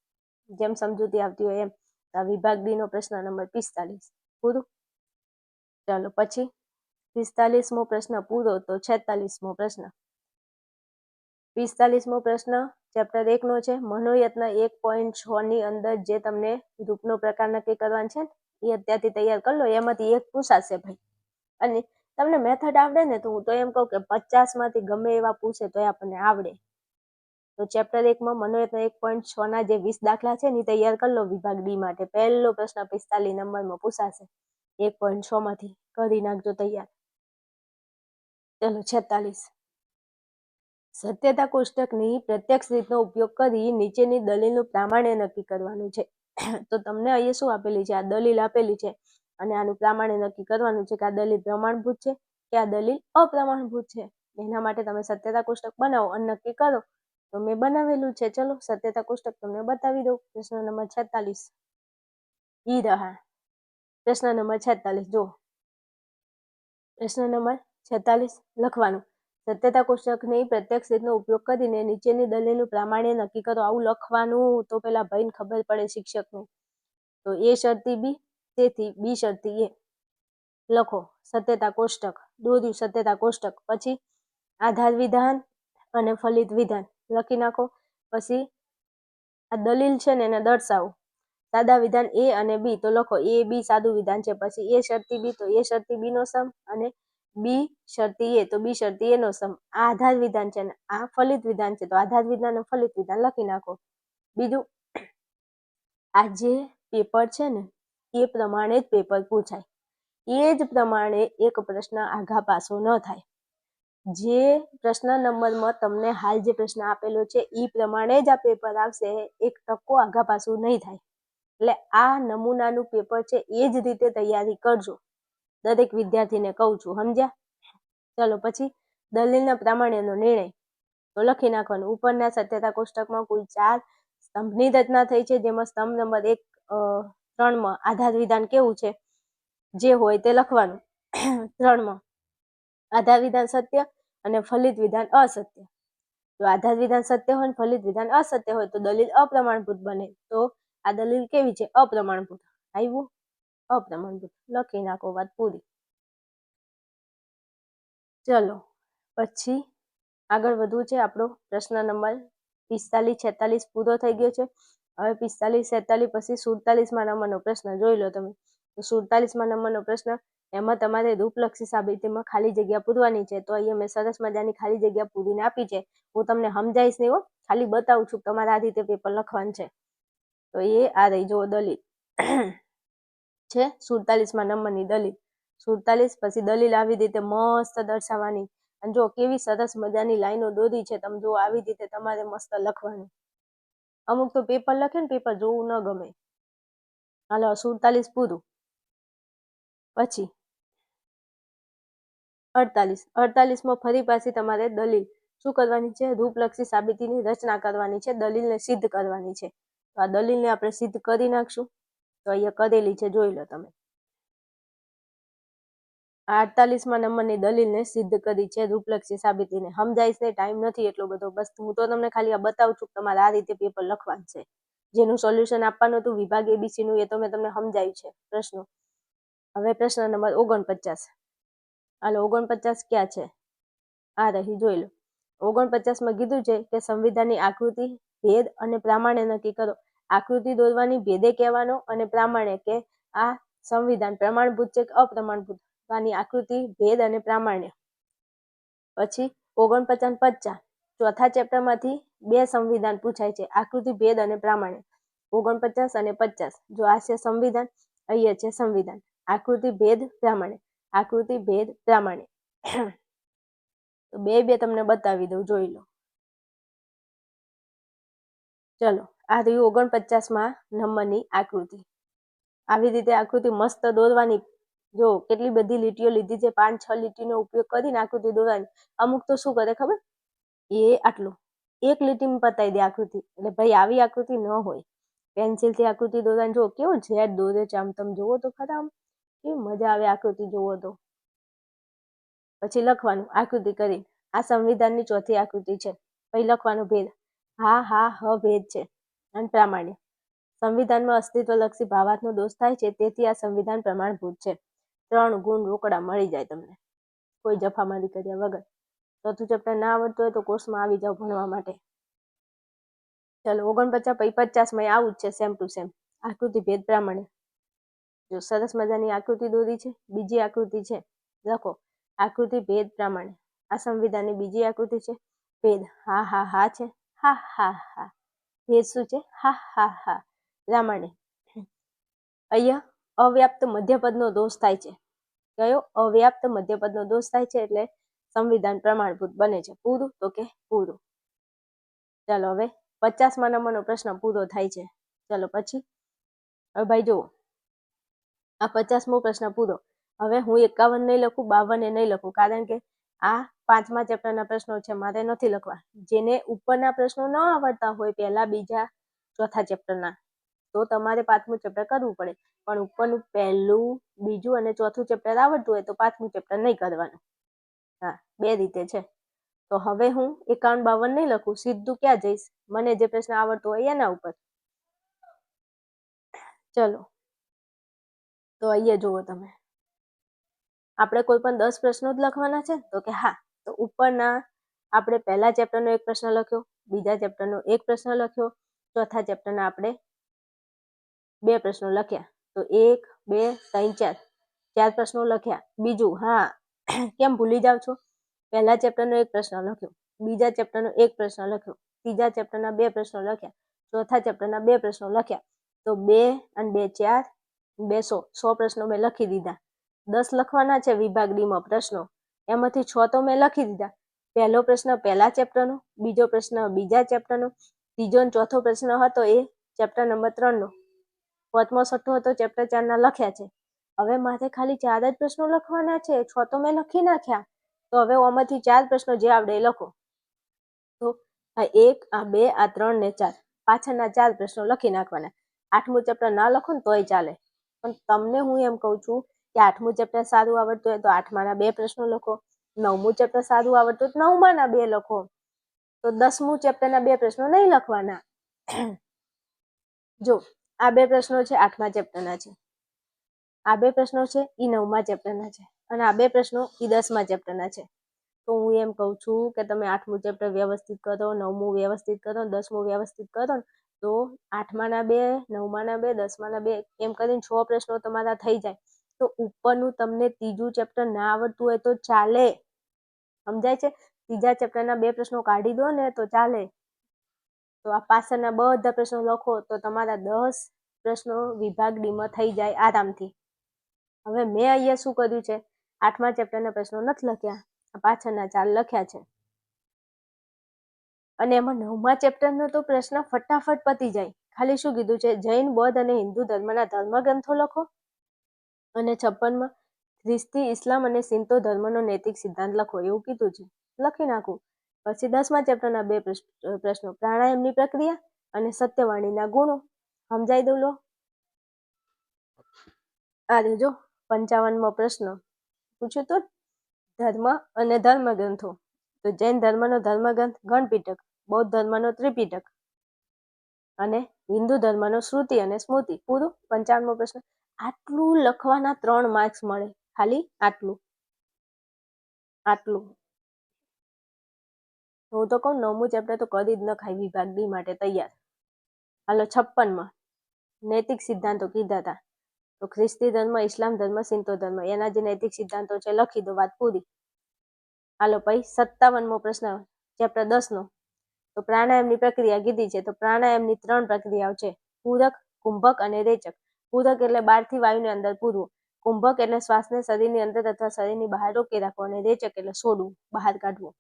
જેમ સમજૂતી આવતી હોય એમ. આ વિભાગ ડી નો પ્રશ્ન નંબર 45 પૂરું. ચાલો પછી 45મો પ્રશ્ન પૂરો તો 46મો પ્રશ્ન. 45મો પ્રશ્ન ચેપ્ટર 1 નો છે. મનોયત્ન 1.6 ની અંદર જે તમને રૂપનો પ્રકાર નક્કી કરવાનો છે એ અત્યારથી તૈયાર કરી લો. એમાંથી એક પૂછાશે ભાઈ. અને તમને મેથડ આવડે ને તો હું તો એમ કહું કે 50માંથી ગમે એવા પૂછે તો આપણને આવડે. તો ચેપ્ટર 1માં મનોયત્ન 1.6 ના જે 20 દાખલા છે ને તૈયાર કરી લો વિભાગ ડી માટે. પહેલો પ્રશ્ન 45 નંબરમાં પૂછાશે. 1.6 માંથી કરી નાખજો તૈયાર. ચલો 46. સત્યતા કોષ્ટકની પ્રત્યક્ષ રીતનો ઉપયોગ કરી નીચેની દલીલનું પ્રામાણ્ય નક્કી કરવાનું છે. તો તમને અહીંયા શું આપેલી છે? આ દલીલ આપેલી છે અને આનું પ્રામાણ્ય નક્કી કરવાનું છે કે આ દલીલ પ્રમાણભૂત છે કે આ દલીલ અપ્રમાણભૂત છે. એના માટે તમે સત્યતા કોષ્ટક બનાવો અને નક્કી કરો તો મેં બનાવેલું છે. ચલો સત્યતા કોષ્ટક તમને બતાવી દઉં. પ્રશ્ન નંબર 46 ઈ રहा પ્રશ્ન નંબર 46 જો પ્રશ્ન નંબર 46 લખવાનું સત્યતા કોષ્ટકની પ્રત્યેક શીટનો ઉપયોગ કરીને નીચેની દલીલનું પ્રામાણ્ય નક્કી કરો. આવું લખવાનું તો પેલા ભાઈને ખબર પડે શિક્ષકનું. તો એ શરતી બી તેથી બી શરતી એ લખો સત્યતા કોષ્ટક દોર્યું સત્યતા કોષ્ટક પછી આધાર વિધાન અને ફલિત વિધાન લખી નાખો. પછી આ દલીલ છે ને એને દર્શાવો. સાદા વિધાન એ અને બી તો લખો એ બી સાદું વિધાન છે. પછી એ શરતી બી તો એ શરતી બી નો સમ અને બી શરતી એ તો બી શરતી એ નો સમ. આ આધાર વિધાન છે ને આ ફલિત વિધાન છે તો આધાર વિધાન અને ફલિત વિધાન લખી નાખો. બીજું આ જે પેપર છે ને એ પ્રમાણે જ પેપર પૂછાય. એ જ પ્રમાણે એક પ્રશ્ન આઘા પાછો ન થાય. જે પ્રશ્ન નંબરમાં તમને હાલ જે પ્રશ્ન આપેલો છે એ પ્રમાણે જ આ પેપર આવશે. 1% આઘા પાછું નહીં થાય. એટલે આ નમૂનાનું પેપર છે એ જ રીતે તૈયારી કરજો. દરેક વિદ્યાર્થીને કહું છું સમજ્યા. ચલો પછી દલીલના પ્રામાણ્યનો નિર્ણય તો લખી નાખવાનું. ઉપરના સત્યતા કોષ્ટકમાં કુલ 4 સ્તંભની રચના થઈ છે. જેમાં સ્તંભ નંબર 3માં આધાર વિધાન કેવું છે જે હોય તે લખવાનું. 3માં આધાર વિધાન સત્ય અને ફલિત વિધાન અસત્ય. જો આધાર વિધાન સત્ય હોય અને ફલિત વિધાન અસત્ય હોય તો દલીલ અપ્રમાણભૂત બને. તો આ દલીલ કેવી છે? અપ્રમાણભૂત. આવ્યું? અપ્રમાણભૂત. લખી નાખો વાત પૂરી. ચલો પછી આગળ વધવું છે. આપણો પ્રશ્ન નંબર 45 46 પૂરો થઈ ગયો છે. હવે 45 46 પછી 47માં નંબરનો પ્રશ્ન જોઈ લો તમે. તો 47માં નંબરનો પ્રશ્ન એમાં તમારે રૂપલક્ષી સાબિતીમાં ખાલી જગ્યા પૂરવાની છે. તો અહીંયા મેં સરસ મજાની ખાલી જગ્યા પૂરીને આપી છે. હું તમને સમજાવીશ નહીં હો, ખાલી બતાવું છું તમારે આ રીતે પેપર લખવાનું છે. તો એ આ રહી જુઓ દલીલ છે 47માં નંબરની દલીલ. 47 પછી દલીલ આવી રીતે મસ્ત દર્શાવવાની. અને જો કેવી સરસ મજાની લાઈનો દોરી છે. તમે જો આવી રીતે તમારે મસ્ત લખવાનું. અમુક તો પેપર લખે ને પેપર જોવું ન ગમે. હાલો 47 પૂરું. પછી 48માં ફરી પાછી તમારે દલીલ શું કરવાની છે? રૂપલક્ષી સાબિતીની રચના કરવાની છે. દલીલને સિદ્ધ કરવાની છે. તો આ દલીલને આપણે સિદ્ધ કરી નાખશું. તો અહીંયા કરેલી છે જોઈ લો તમે. 48માં નંબરની દલીલને સિદ્ધ કરી છે રૂપલક્ષી સાબિતીને. સમજાઈશ ને ટાઈમ નથી એટલો બધો. બસ હું તો તમને ખાલી આ બતાવું છું. તમારે આ રીતે પેપર લખવાનું છે. જેનું સોલ્યુશન આપવાનું હતું વિભાગ એબીસી નું એ તો મેં તમને સમજાવ્યું છે પ્રશ્નો. હવે પ્રશ્ન નંબર 49. હાલો 49 ક્યાં છે? આ રહી જોઈ લો. 49માં કીધું છે કે સંવિધાનની આકૃતિ ભેદ અને પ્રામાણ્ય નક્કી કરો. આકૃતિ દોરવાની, ભેદે કહેવાનો અને પ્રામાણ્ય કે આ સંવિધાન પ્રમાણભૂત છે કે અપ્રમાણભૂત. આની આકૃતિ ભેદ અને પ્રામાણ્ય. પછી 49 50 ચોથા ચેપ્ટરમાંથી 2 સંવિધાન પૂછાય છે. આકૃતિ ભેદ અને પ્રામાણ્ય. 49 અને 50 જો આ છે સંવિધાન, અહીંયા છે સંવિધાન. આકૃતિ ભેદ પ્રામાણ્ય. આકૃતિ ભેદ પ્રામાણ્ય. તો બે તમને બતાવી દઉં જોઈ લો. ચલો આ રહ્યું 49માં નંબરની આકૃતિ. આવી રીતે આકૃતિ મસ્ત દોરવાની. જો કેટલી બધી લીટીઓ લીધી છે. 5-6 લીટીનો ઉપયોગ કરીને આકૃતિ દોરવાની. અમુક તો શું કરે ખબર? એ આટલું એક લીટીમાં પતાવી દે આકૃતિ. એટલે ભાઈ આવી આકૃતિ ન હોય. પેન્સિલથી આકૃતિ દોરવાની. જો કેવું ઝેડ દોરે છે. આમ તમે જોવો તો ખરા. આમ કેવી મજા આવે આકૃતિ જોવો તો. પછી લખવાનું આકૃતિ કરી. આ સંવિધાનની ચોથી આકૃતિ છે. પછી લખવાનું ભેદ. હા ભેદ છે. અને પ્રામાણ્ય. સંવિધાનમાં અસ્તિત્વલક્ષી ભાવાર્થનો દોષ થાય છે. તેથી આ સંવિધાન પ્રમાણભૂત છે. 3 ગુણ રોકડા મળી જાય તમને કોઈ જફામારી કર્યા વગર. ચોથું ચેપ્ટર ના આવડતું હોય તો કોર્સમાં આવી જાવ ભણવા માટે. ચલો 49 પછી 50માં આવું જ છે સેમ ટુ સેમ. આકૃતિ ભેદ પ્રામાણ્ય. જો સરસ મજાની આકૃતિ દોરી છે. બીજી આકૃતિ છે લખો આકૃતિ ભેદ પ્રામાણ્ય. આ સંવિધાનની બીજી આકૃતિ છે. ભેદ હા છે. હા ભેદ શું છે? હા પ્રામાણ્ય. અહીંયા અવ્યાપ્ત મધ્યપદનો દોષ થાય છે. કયો? અવ્યાપ્ત મધ્યપદનો દોષ થાય છે. એટલે સંવિધાન પ્રમાણભૂત બને છે. પૂરું? તો કે પૂરું. ચાલો હવે 50માં નંબરનો પ્રશ્ન પૂરો થાય છે. ચલો પછી હવે ભાઈ જુઓ આ 50મો પ્રશ્ન પૂરો. હવે હું 51 નહીં લખું, 52 નહીં લખું. કારણ કે આ 5મા ચેપ્ટરના પ્રશ્નો છે મારે નથી લખવા. જેને ઉપરના પ્રશ્નો ન આવડતા હોય પહેલા, બીજા, ચોથા ચેપ્ટરના, તો તમારે 5મું ચેપ્ટર કરવું પડે. પણ ઉપરનું પહેલું, બીજું અને ચોથું ચેપ્ટર આવડતું હોય તો 5મું ચેપ્ટર નહીં કરવાનું. હા, 2 રીતે છે. તો હવે હું 51-52 નહીં લખું, સીધું ક્યાં જઈશ? મને જે પ્રશ્ન આવડતો હોય એના ઉપર. ચલો, તો અહીંયા જુઓ તમે, આપણે કોઈ પણ 10 પ્રશ્નો જ લખવાના છે? તો કે હા. તો ઉપરના આપણે પહેલા ચેપ્ટરનો એક પ્રશ્ન લખ્યો, બીજા ચેપ્ટરનો એક પ્રશ્ન લખ્યો, ચોથા ચેપ્ટરના આપણે 2 પ્રશ્નો લખ્યા. તો 1, 2, 3, 4 પ્રશ્નો લખ્યા. બીજું, હા, કેમ ભૂલી જાવ છો? પહેલા ચેપ્ટરનો એક પ્રશ્ન લખ્યો, બીજા ચેપ્ટરનો એક પ્રશ્ન લખ્યો, ત્રીજા ચેપ્ટરના 2 પ્રશ્નો લખ્યા, ચોથા ચેપ્ટરના 2 પ્રશ્નો લખ્યા. તો 2 અને 2 4, 2 100 પ્રશ્નો મેં લખી દીધા. 10 લખવાના છે વિભાગ ડીમાં પ્રશ્નો, એમાંથી 6 તો મેં લખી દીધા. પહેલો પ્રશ્ન પહેલા ચેપ્ટરનો, બીજો પ્રશ્ન બીજા ચેપ્ટરનો, ત્રીજો અને ચોથો પ્રશ્ન હતો એ ચેપ્ટર નંબર 3નો, પાંચમો છઠ્ઠો હતો ચેપ્ટર 4ના લખ્યા છે. હવે મારે ખાલી 4 જ પ્રશ્નો લખવાના છે, 6 તો મેં લખી નાખ્યા. તો હવે આમાંથી 4 પ્રશ્નો જે આવડે એ લખો. તો આ 1, આ 2, આ 3 ને 4, પાછળના 4 પ્રશ્નો લખી નાખવાના. 8મું ચેપ્ટર ના લખો ને તોય ચાલે, પણ તમને હું એમ કહું છું કે 8મું ચેપ્ટર સારું આવડતું હોય તો 8માના 2 પ્રશ્નો લખો, 9મું ચેપ્ટર સારું આવડતું હોય તો 9માના 2 લખો. તો 10મું ચેપ્ટરના 2 પ્રશ્નો નહીં લખવાના. જો આ 2 પ્રશ્નો છે 8મા ચેપ્ટરના છે, આ 2 પ્રશ્નો છે એ 9મા ચેપ્ટરના છે, અને આ 2 પ્રશ્નો એ 10મા ચેપ્ટરના છે. તો હું એમ કહું છું કે તમે 8મું ચેપ્ટર વ્યવસ્થિત કરો, 9મું વ્યવસ્થિત કરો, 10મું વ્યવસ્થિત કરો ને તો 8માના 2, 9માના 2, 10માના 2 એમ કરીને 6 પ્રશ્નો તમારા થઈ જાય. તો ઉપરનું તમને ત્રીજું ચેપ્ટર ના આવડતું હોય તો ચાલે, સમજાય છે? ત્રીજા ચેપ્ટરના 2 પ્રશ્નો કાઢી દો ને તો ચાલે. તો આ પાછળના બધા પ્રશ્નો લખો તો તમારા 10 પ્રશ્નો વિભાગ ડીમાં થઈ જાય આરામથી. હવે મેં અહીંયા શું કર્યું છે, 8મા ચેપ્ટરના પ્રશ્નો નથી લખ્યા, પાછળના 4 લખ્યા છે. અને એમાં 9મા ચેપ્ટરનો તો પ્રશ્ન ફટાફટ પતી જાય. ખાલી શું કીધું છે, જૈન, બૌદ્ધ અને હિન્દુ ધર્મના ધર્મગ્રંથો લખો. અને 56માં ખ્રિસ્તી, ઇસ્લામ અને શિન્તો ધર્મનો નૈતિક સિદ્ધાંત લખો, એવું કીધું છે. લખી નાખું. પછી 10મા ચેપ્ટરના 2 પ્રશ્નો, પ્રાણાયામની પ્રક્રિયા અને સત્યવાણીના ગુણો. સમજાઈ દઉં લો. આ જો 55મો પ્રશ્ન પૂછ્યું તો ધર્મ અને ધર્મગ્રંથો. તો જૈન ધર્મનો ધર્મગ્રંથ ગણપીટક, બૌદ્ધ ધર્મનો ત્રિપીટક અને હિન્દુ ધર્મનો શ્રુતિ અને સ્મૃતિ. પૂરું. 55મો પ્રશ્ન. આટલું લખવાના 3 માર્ક્સ મળે, ખાલી આટલું. હું તો કહું 9મું ચેપ્ટર તો કરી જ નખાય વિભાગ ડી માટે તૈયાર. હાલો 56માં નૈતિક સિદ્ધાંતો કીધા હતા. તો ખ્રિસ્તી ધર્મ, ઇસ્લામ ધર્મ, શિન્તો ધર્મ, એના જે નૈતિક સિદ્ધાંતો છે લખી દો, વાત પૂરી. હાલો પછી 57મો પ્રશ્ન ચેપ્ટર 10નો. તો પ્રાણાયામની પ્રક્રિયા કીધી છે. તો પ્રાણાયામની 3 પ્રક્રિયાઓ છે, પૂરક, કુંભક અને રેચક. પૂરક એટલે બહારથી વાયુને અંદર પૂરવું, કુંભક એટલે શ્વાસને શરીરની અંદર અથવા શરીરની બહાર રોકી રાખવો, અને રેચક એટલે છોડવું, બહાર કાઢવું.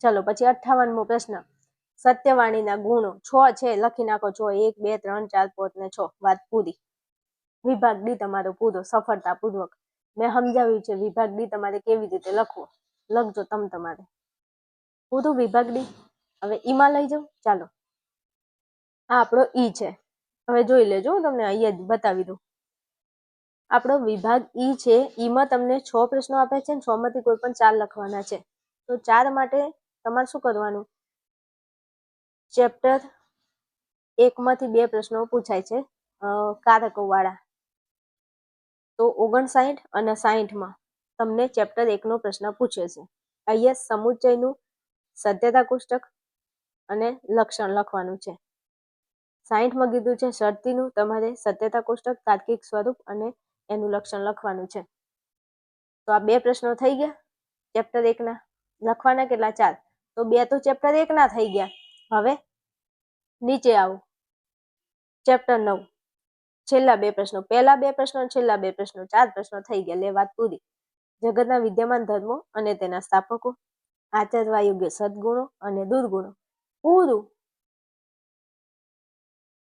ચલો પછી 58મો પ્રશ્ન, સત્યવાણીના ગુણો 6 છે, લખી નાખો 6, 1, 2, 3, 4, 5 ને 6, વાત પૂરી. વિભાગ ડી તમારો પૂરો સફળતાપૂર્વક. મેં સમજાવ્યું છે વિભાગ ડી તમારે કેવી રીતે લખવો, લખજો તમારે પૂરું વિભાગ ડી. હવે ઈમાં લઈ જાઉં. ચાલો, આ આપણો ઈ છે. હવે જોઈ લેજો, તમને અહીંયા જ બતાવી દઉં. આપણો વિભાગ ઈ છે, ઈમાં તમને 6 પ્રશ્નો આપ્યા છે, 6માંથી કોઈ પણ 4 લખવાના છે. તો 4 માટે તમારે શું કરવાનું, ચેપ્ટર 1માંથી 2 પ્રશ્નો પૂછાય છે કારકો વાળા. તો 59 અને 60માં તમને ચેપ્ટર 1નો પ્રશ્ન પૂછે છે. અહીંયા સમુચ્ચયનું સત્યતા કોષ્ટક અને લક્ષણ લખવાનું છે. 60માં કીધું છે શરતીનું, તમારે સત્યતા કોષ્ટક, તાર્કિક સ્વરૂપ અને એનું લક્ષણ લખવાનું છે. તો આ 2 પ્રશ્નો થઈ ગયા ચેપ્ટર 1ના. લખવાના કેટલા? 4. તો 2 તો ચેપ્ટર 1ના થઈ ગયા. હવે નીચે આવો, ચેપ્ટર 9 છેલ્લા 2 પ્રશ્નો, પહેલા 2 પ્રશ્નો, છેલ્લા 2 પ્રશ્નો, 4 પ્રશ્નો થઈ ગયા. લે વાત પૂરી. જગતના વિદ્યમાન ધર્મો અને તેના સ્થાપકો, આચરવા યોગ્ય સદગુણો અને દુર્ગુણો. પૂરું.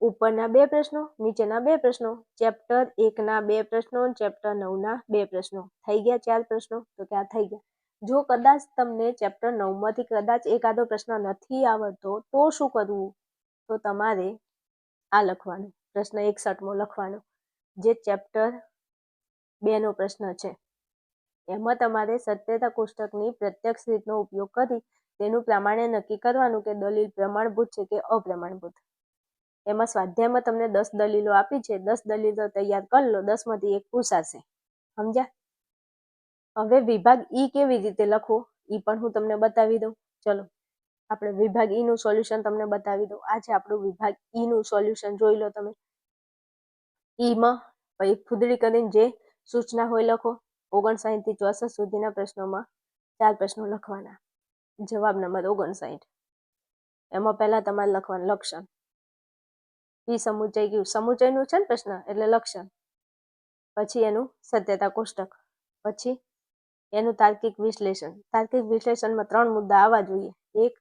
ઉપરના 2 પ્રશ્નો, નીચેના 2 પ્રશ્નો, ચેપ્ટર 1ના 2 પ્રશ્નો, ચેપ્ટર 9ના 2 પ્રશ્નો. થઈ ગયા 4 પ્રશ્નો? તો કે આ થઈ ગયા. જો કદાચ તમને ચેપ્ટર 9માંથી કદાચ એકાદો પ્રશ્ન નથી આવડતો તો શું કરવું? તો તમારે આ લખવાનું, પ્રશ્ન 61મો લખવાનો, જે ચેપ્ટર 2નો પ્રશ્ન છે. એમાં તમારે સત્યતા કોષ્ટકની પ્રત્યક્ષ રીતનો ઉપયોગ કરી તેનું પ્રામાણ્ય નક્કી કરવાનું કે દલીલ પ્રમાણભૂત છે કે અપ્રમાણભૂત. એમાં સ્વાધ્યાયમાં તમને 10 દલીલો આપી છે. 10 દલીલો તૈયાર કરી લો, 10માંથી એક પૂછાશે. સમજ્યા? હવે વિભાગ ઈ કેવી રીતે લખવો ઈ પણ હું તમને બતાવી દઉં. ચલો આપણે વિભાગ ઈ નું સોલ્યુશન તમને બતાવી દઉં. આ છે આપણું વિભાગ ઈ નું સોલ્યુશન. જોઈ લો તમે. ઈમાં પછી ફૂદડી કરીને જે સૂચના હોય લખો. 59 થી 64 સુધીના પ્રશ્નોમાં 4 પ્રશ્નો લખવાના. જવાબ નંબર 59. એમાં પહેલા તમારે લખવાનું લક્ષણ. ઈ સમુચય કયું? સમુચયનું છે ને પ્રશ્ન, એટલે લક્ષણ. પછી એનું સત્યતા કોષ્ટક. પછી એનું તાર્કિક વિશ્લેષણ. તાર્કિક વિશ્લેષણમાં 3 મુદ્દા આવવા જોઈએ. 1,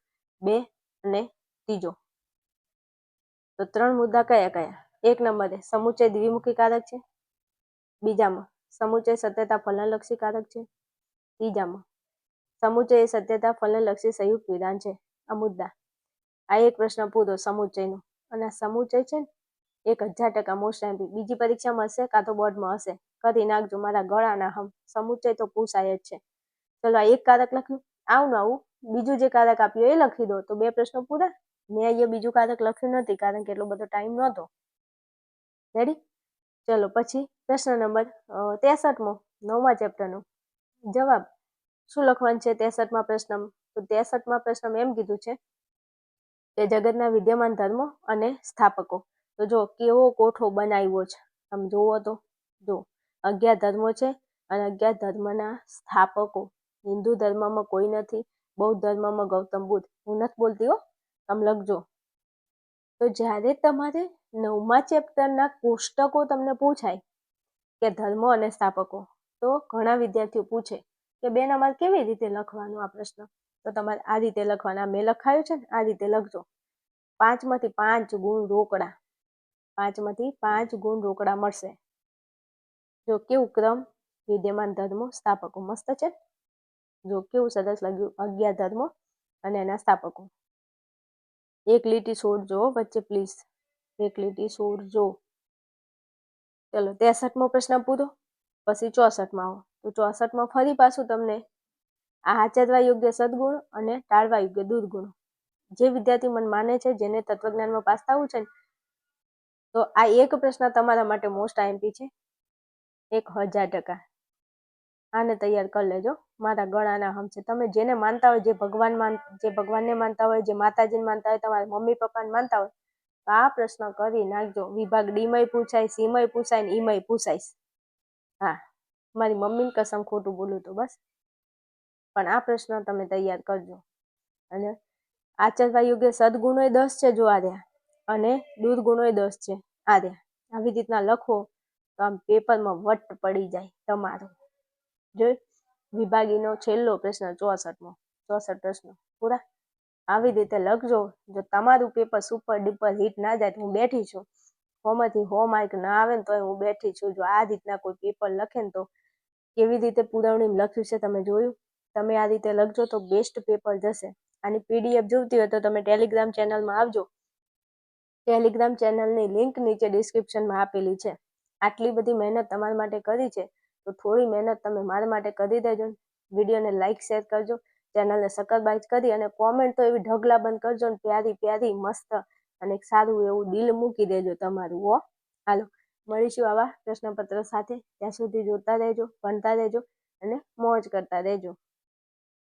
2 અને ત્રીજો. તો 3 મુદ્દા કયા કયા? 1 નંબરે સમુચય દ્વિમુખી કારક છે. બીજામાં સમુચય સત્યતા ફલનલક્ષી કારક છે. ત્રીજામાં સમુચય એ સત્યતા ફલનલક્ષી સંયુક્ત વિધાન છે. આ મુદ્દા. આ એક પ્રશ્ન પૂરો સમુચયનો. અને આ સમુચય છે ને 1000% મોસ્ટ એમપી. બીજી પરીક્ષામાં હશે કાં તો બોર્ડમાં હશે. કરી નાખજો મારા ગળાના હમ. સમુચય તો પૂછાય જ છે. ચલો આ એક કારક લખ્યું. આવું બીજું જે કારક આપ્યું એ લખી દો તો 2 પ્રશ્નો પૂરા. મેં અહીંયા બીજું કારક લખ્યું નથી કારણ કે એટલો બધો ટાઈમ નહોતો. રેડી? ચલો પછી પ્રશ્ન નંબર 63મો 9મા ચેપ્ટરનો જવાબ. શું લખવાનું છે 63મા પ્રશ્નમાં? તો 63મા પ્રશ્નમાં એમ કીધું છે કે જગતના વિદ્યમાન ધર્મો અને સ્થાપકો. તો જો કેવો કોઠો બનાવ્યો છે આમ જોવો તો. જો 11 ધર્મો છે અને 11 ધર્મના સ્થાપકો. હિન્દુ ધર્મમાં કોઈ નથી, બૌદ્ધ ધર્મમાં ગૌતમ બુદ્ધ. હું નથી બોલતી હો, આમ લખજો. તો જ્યારે તમારે 9મા ચેપ્ટરના કોષ્ટકો તમને પૂછાય કે ધર્મો અને સ્થાપકો, તો ઘણા વિદ્યાર્થીઓ પૂછે કે બેન અમારે કેવી રીતે લખવાનું આ પ્રશ્ન? તો તમારે આ રીતે લખવાના. મેં લખાયું છે ને આ રીતે લખજો. 5માંથી 5 ગુણ રોકડા. 5માંથી 5 ગુણ રોકડા મળશે. જો કેવું ક્રમ? વિદ્યમાન ધર્મો, સ્થાપકો. મસ્ત છે. જો કેવું સરસ લાગ્યું. 11 ધર્મો અને એના સ્થાપકો. એક લીટી છોડજો વચ્ચે પ્લીઝ. એક લીટી છોડજો. ચલો 63મો પ્રશ્ન પૂરો. પછી 64માં આવો. તો 64માં ફરી પાછું તમને આ આચરવા યોગ્ય સદગુણ અને ટાળવા યોગ્ય દુર્ગુણ. જે વિદ્યાર્થી મને માને છે, જેને તત્વજ્ઞાનમાં પાસ થવું છે ને, તો આ એક પ્રશ્ન તમારા માટે મોસ્ટ આઈએમપી છે. 1000%. આને તૈયાર કરી લેજો. મારા ગળાના હમ છે. તમે જેને માનતા હોય, જે ભગવાનને માનતા હોય, જે માતાજીને માનતા હોય, તમારા મમ્મી પપ્પાને માનતા હોય, તો આ પ્રશ્ન કરી નાખજો. વિભાગ ડીમાંય પૂછાય, સીમાંય પૂછાય ને ઈમાંય પૂછાય. હા, મારી મમ્મીની કસમ ખોટું બોલું તો બસ. પણ આ પ્રશ્ન તમે તૈયાર કરજો. અને આચરવા યોગ્ય સદગુણો 10 છે જો આ રહ્યા, અને દુર્ગુણો 10 છે આ રહ્યા. આવી રીતના લખો તો આમ પેપરમાં વટ પડી જાય તમારો. જો વિભાગીનો છેલ્લો પ્રશ્ન 64મો. 64 પ્રશ્નો પૂરા. આવી રીતે લખજો. જો તમારું પેપર સુપર ડુપર હિટ ના જાય તો હું બેઠી છું. 100માંથી 100 માર્ક ના આવે ને તોય હું બેઠી છું. જો આ રીતના કોઈ પેપર લખે ને તો કેવી રીતે પુરવણી લખ્યું છે તમે જોયું? તમે આ રીતે લખજો તો બેસ્ટ પેપર જશે. આની પીડીએફ જોઈતી હોય તો તમે ટેલિગ્રામ ચેનલમાં આવજો. ટેલિગ્રામ ચેનલની લિંક નીચે ડિસ્ક્રિપ્શનમાં આપેલી છે. આટલી બધી મહેનત તમારા માટે કરી છે તો થોડી મહેનત તમે મારા માટે કરી દેજો. વિડીયોને લાઇક શેર કરજો. ચેનલને સબસ્ક્રાઇબ કરી અને કોમેન્ટ તો એવી ઢગલા બંધ કરજો ને પ્યારી પ્યારી મસ્ત અને એક સારું એવું દિલ મૂકી દેજો તમારું. હો, હાલો મળીશું આવા પ્રશ્નપત્ર સાથે. ત્યાં સુધી જોતા રહેજો, ભણતા રહેજો અને મોજ કરતા રહેજો.